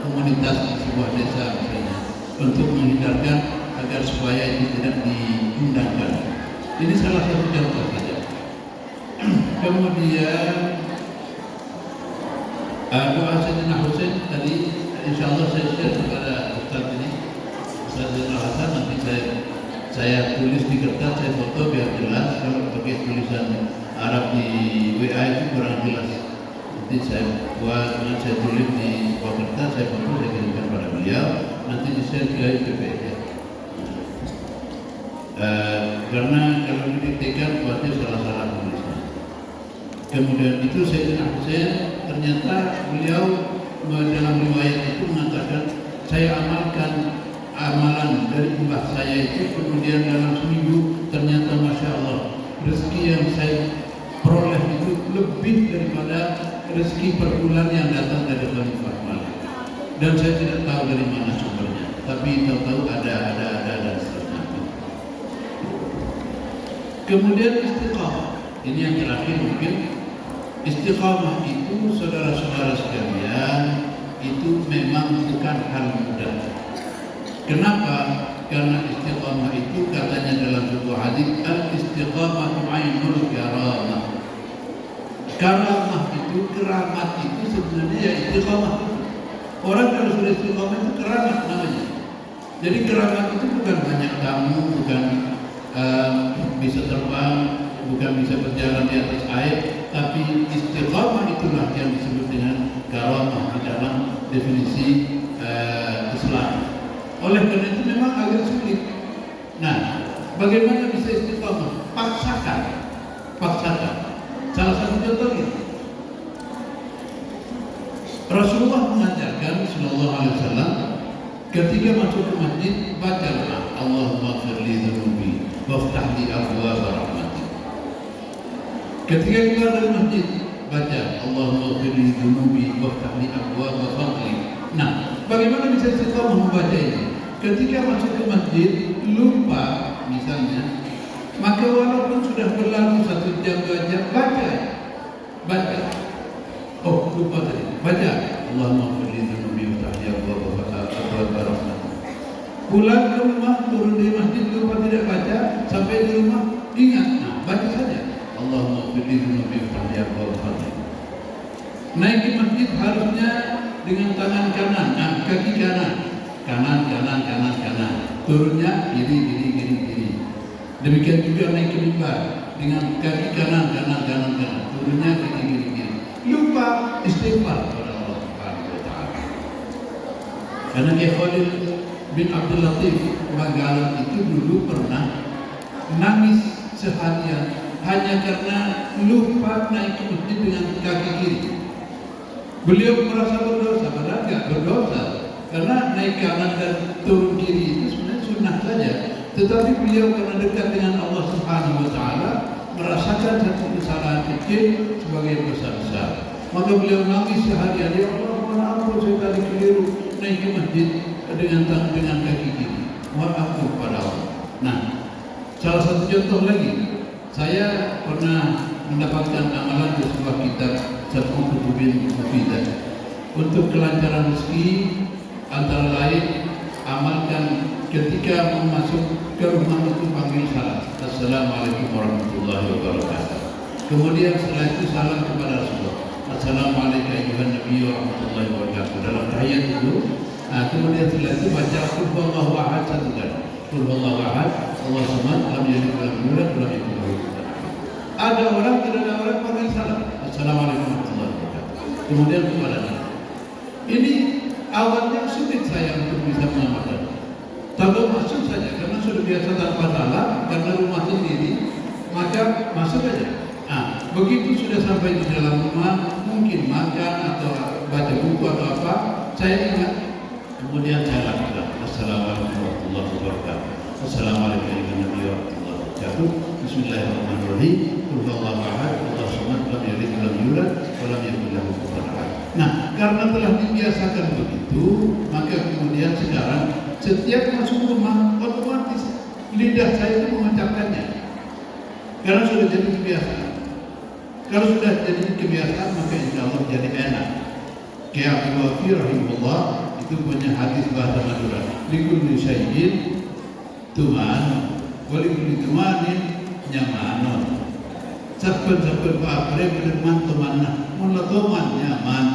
komunitas di sebuah desa misalnya, untuk menghindarkan agar supaya ini tidak diundangkan. Ini salah satu contoh saja. Kemudian doa Sayyidina Husain tadi, insya Allah saya share kepada Ustaz ini, Ustaz Zainal Hasan. Nanti saya tulis di kertas, saya foto biar jelas. Kalau pakai tulisan Arab di WA itu kurang jelas. Nanti saya buat, saya tulis di buah kertas, saya foto, saya kirimkan pada beliau. Nanti di share ke IPPS. Karena kalau didiktekan khawatir salah-salah tulisan. Kemudian itu Sayyidina Husain ternyata beliau dalam riwayat itu mengatakan, saya amalkan amalan dari mbah saya itu, kemudian dalam seminggu ternyata Masya Allah rezeki yang saya peroleh itu lebih daripada rezeki per bulan yang datang dari Khalifah Malik. Dan saya tidak tahu dari mana sumbernya, tapi tahu-tahu ada dan seterusnya. Kemudian istiqamah, ini yang terakhir mungkin. Istiqamah itu saudara-saudara sekalian, itu memang bukan hal mudah. Kenapa? Karena istiqamah itu katanya dalam sebuah hadis, al-istiqamatu ainul karamah. Karamah itu, keramat itu sebenarnya ya istiqamah itu. Orang kalau sudah istiqamah itu keramat namanya. Jadi keramat itu bukan banyak tamu, bukan bisa terbang, bukan bisa berjalan di atas air, tapi istiqamah itulah yang disebut dengan karamah di dalam definisi Islam. Oleh karena itu memang agak sulit. Nah, bagaimana bisa istiqamah? Paksakan. Salah satu contoh lagi. Rasulullah mengajarkan sallallahu alaihi wasallam ketika masuk ke masjid bacalah Allahumma firli dzunubi waftah li abwaab rahmatik. Ketika keluar dari masjid baca Allahumma firli dzunubi waftah li abwaab fadlik. Nah, bagaimana bisa istiqomah membaca ini? Ketika masuk ke masjid lupa misalnya, maka walaupun sudah berlalu 1 jam 2 jam baca. Oh, lupa tadi. Baca Allahumma firli dzunubi waftah li abwaab rahmatik. Pulang ke rumah, turun dari masjid lupa tidak baca, sampai di rumah ingat, nah baca saja Allahumma firli dzunubi waftah li abwaab rahmatik. Naik ke masjid harusnya dengan tangan kanan, kaki kanan, turunnya kiri. Demikian juga naik ke mimbar dengan kaki kanan, turunnya kiri. Lupa istighfar kepada Allah Subhanahu wa taala. Karena Khalil bin Abdul Latif Banggalan itu dulu pernah nangis seharian hanya karena lupa naik ke masjid dengan kaki kiri. Beliau merasa berdosa, padahal enggak berdosa, karena naik kanan dan turun kiri itu sebenarnya sunnah saja. Tetapi beliau karena dekat dengan Allah Subhanahu wa taala merasakan satu kesalahan kecil sebagai dosa besar. Maka beliau nangis seharian, ya Allah, mohon ampun saya tadi keliru naik ke masjid dengan kaki kiri. Mohon ampun pada Allah. Nah, salah satu contoh lagi, saya pernah mendapatkan amalan di sebuah kitab Sab'un Kutubin Mufidah untuk kelancaran rezeki, antara lain amalkan ketika mau masuk ke rumah itu panggil salam, Assalamualaikum warahmatullahi wabarakatuh. Kemudian setelah itu salam kepada Rasulullah, Assalamualaikum ayuhan Nabi warahmatullahi wabarakatuh. Dalam tahiyat itu, kemudian setelah itu baca Qul huwallahu ahad 1 kali. Qul huwallahu ahad, Allahu samad, lam yalid walam yulad walam yakul lahu kufuwan ahad. Ada orang, tidak ada orang panggil salam, Assalamualaikum warahmatullahi wabarakatuh. Kemudian kepada Nabi. Ini awalnya sulit saya untuk bisa mengamalkan. Tapi masuk saja karena sudah biasa tanpa salah, karena rumah sendiri, maka masuk saja. Begitu sudah sampai di dalam rumah, mungkin makan atau baca buku atau apa, saya ingat. Kemudian saya lakukan Assalamualaikum warahmatullahi wabarakatuh. Assalamualaikum warahmatullahi wabarakatuh. Bismillahirrahmanirrahim. Qul huwallahu ahad, Allahu samad, lam yalid walam yulad walam yakul lahu kufuwan ahad. Nah, karena telah dibiasakan begitu, maka kemudian sekarang setiap masuk rumah otomatis lidah saya itu mengucapkannya, karena sudah jadi kebiasaan. Kalau sudah jadi kebiasaan, maka insya Allah jadi enak. Kayak Abu Waqi rahimahullah itu punya hadis bahasa Madura, likulli syai'in tuman, walikulli tumanin nyamanun. Saben-saben papre beneman temanna, mun teman nyaman.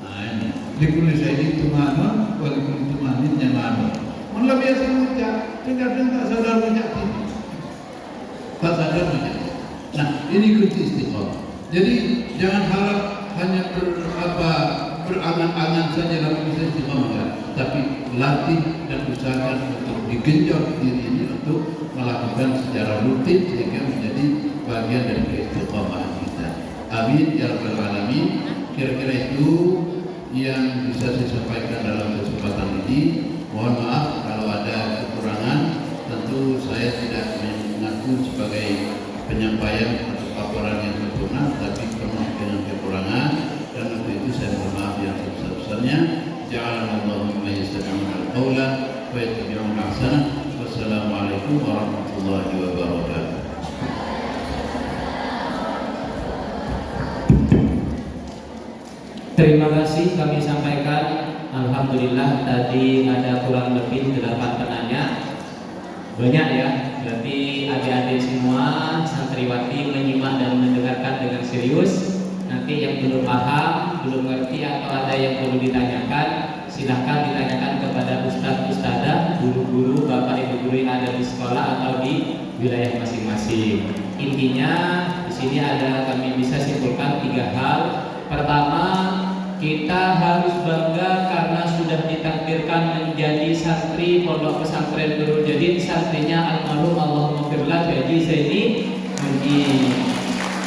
Nah ini likulli syai'in tumanun, walikulli tumanin nyamanun. Mun biasa ngucap, kadang tak sadar ngucap ini. Tak sadar ngucap. Nah, ini kunci istiqomah. Jadi jangan harap hanya berangan-angan saja lalu bisa istiqomah, tapi latih dan usahakan untuk digenjot diri ini untuk melakukan secara rutin sehingga menjadi bagian dari keistiqomahan kita. Amin ya rabbal alamin. Kira-kira itu yang bisa saya sampaikan dalam kesempatan ini. Mohon maaf kalau ada kekurangan. Tentu saya tidak mengaku sebagai penyampaian atau paparan yang sempurna, tapi penuh dengan kekurangan, dan untuk itu saya mohon maaf yang sebesar-besarnya. Ja'alallahu mimman yastami'una al-qawla wa yattabi'una ahsanah. Wassalamualaikum warahmatullahi wabarakatuh. Terima kasih kami sampaikan. Alhamdulillah tadi ada kurang lebih 8 penanya. Banyak ya, berarti adik-adik semua santriwati menyimak dan mendengarkan dengan serius. Nanti yang belum paham, belum ngerti atau ada yang perlu ditanyakan, silahkan ditanyakan kepada ustadz, ustadzah, guru-guru, bapak ibu guru yang ada di sekolah atau di wilayah masing-masing. Intinya di sini ada, kami bisa simpulkan 3 hal. Pertama, kita harus bangga karena sudah ditakdirkan menjadi santri Pondok Pesantren Nurul Jadid, santrinya almarhum Allahumma firlah Haji Zaini Munir.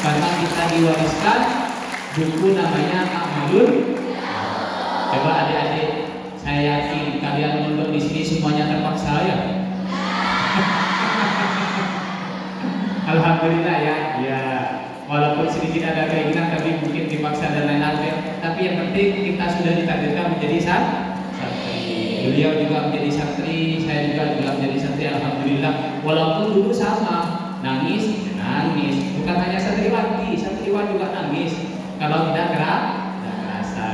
karena kita diwariskan buku namanya A'malun. Coba adik-adik, saya yakin kalian nonton di sini semuanya terpaksa ya. Alhamdulillah ya. Ya, walaupun sedikit ada keinginan tapi mungkin dipaksa dan lain-lain. Tapi yang penting kita sudah ditakdirkan menjadi santri. Beliau juga menjadi santri, saya juga menjadi santri. Alhamdulillah. Walaupun dulu sama, nangis, bukan hanya santriwati juga nangis kalau tidak kerasa.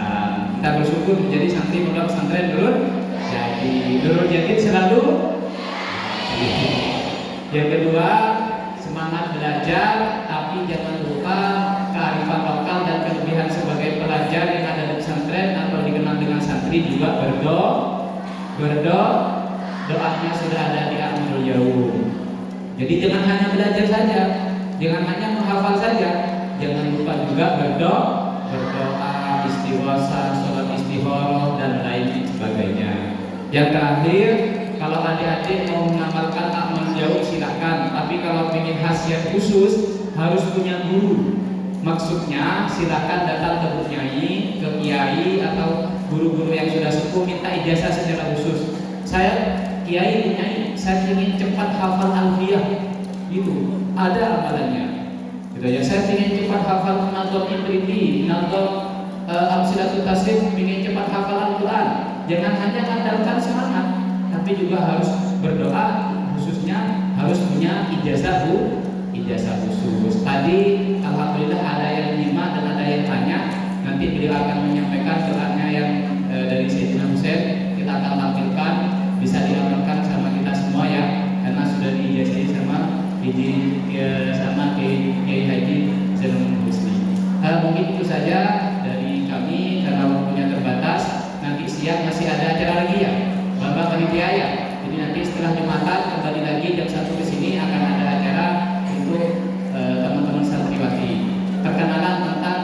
Kita bersyukur menjadi santri pondok pesantren Nurul Jadid selalu. Yang kedua, semangat belajar, tapi jangan lupa kearifan lokal dan kelebihan sebagai pelajar yang ada di pesantren atau dikenal dengan santri juga doanya sudah ada di Akhirul Yaum. Jadi jangan hanya belajar saja, jangan hanya menghafal saja, jangan lupa juga berdoa, istighosah, sholat istikharah dan lain sebagainya. Yang terakhir, kalau adik-adik mau mengamalkan Akhirul Yaum silakan, tapi kalau ingin khasiat khusus harus punya guru. Maksudnya silakan datang ke kiai atau guru-guru yang sudah sepuh, minta ijazah secara khusus. Saya kiai saya ingin cepat hafal alfiyah, gitu. Ada amalannya. Gitu ya. Saya ingin cepat hafal Nadham Ibridi, Nadham Amsilatul Tasrif, ingin cepat hafal Al-Quran. Jangan hanya mengandalkan semangat, tapi juga harus berdoa, khususnya harus punya ijazah khusus. Tadi alhamdulillah ada yang nyimak dan ada yang tanya. Nanti beliau akan menyampaikan doanya yang dari Sayyidina Husain. Kita akan tampilkan, bisa diamalkan sama kita semua ya, karena sudah diijazahi sama Kiai Haji Zainul Husni. Mungkin itu saja dari kami karena waktunya terbatas. Nanti siang masih ada acara lagi ya, Bapak Panitia ya. Jadi nanti setelah Jumatan kembali lagi jam 1 ke sini akan ada acara untuk teman-teman santriwati. Perkenalan tentang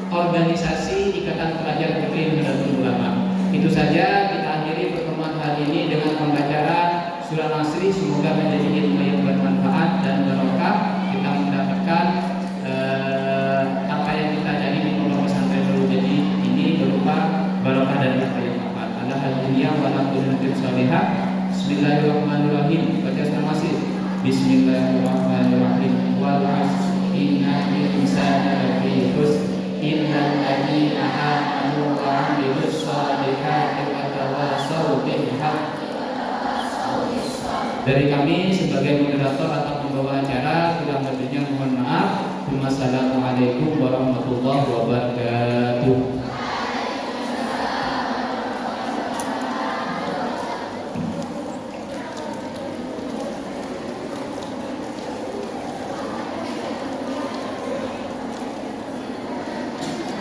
organisasi Ikatan Pelajar Putri Nahdlatul Ulama. Itu saja, kita akhiri pertemuan hari ini dengan pembacaan surah Nasri. Semoga menjadi ilmu yang bermanfaat dan barokah. Kita mendapatkan apa yang kita jadi di pondok pesantren Nurul Jadid ini berupa barokah dan manfaat. Alhamdulillah wa alhamdulillah salihah. Bismillahirrahmanirrahim. Baca surah Nasri. Bismillahirrahmanirrahim. Wal 'asr innal insana lafi khusr innal ladzina amanu wa 'amilus shalihati wa tawassaw bil haqq. Dari kami sebagai moderator atau pembawa acara, kurang lebihnya mohon maaf. Wassalamualaikum warahmatullahi wabarakatuh.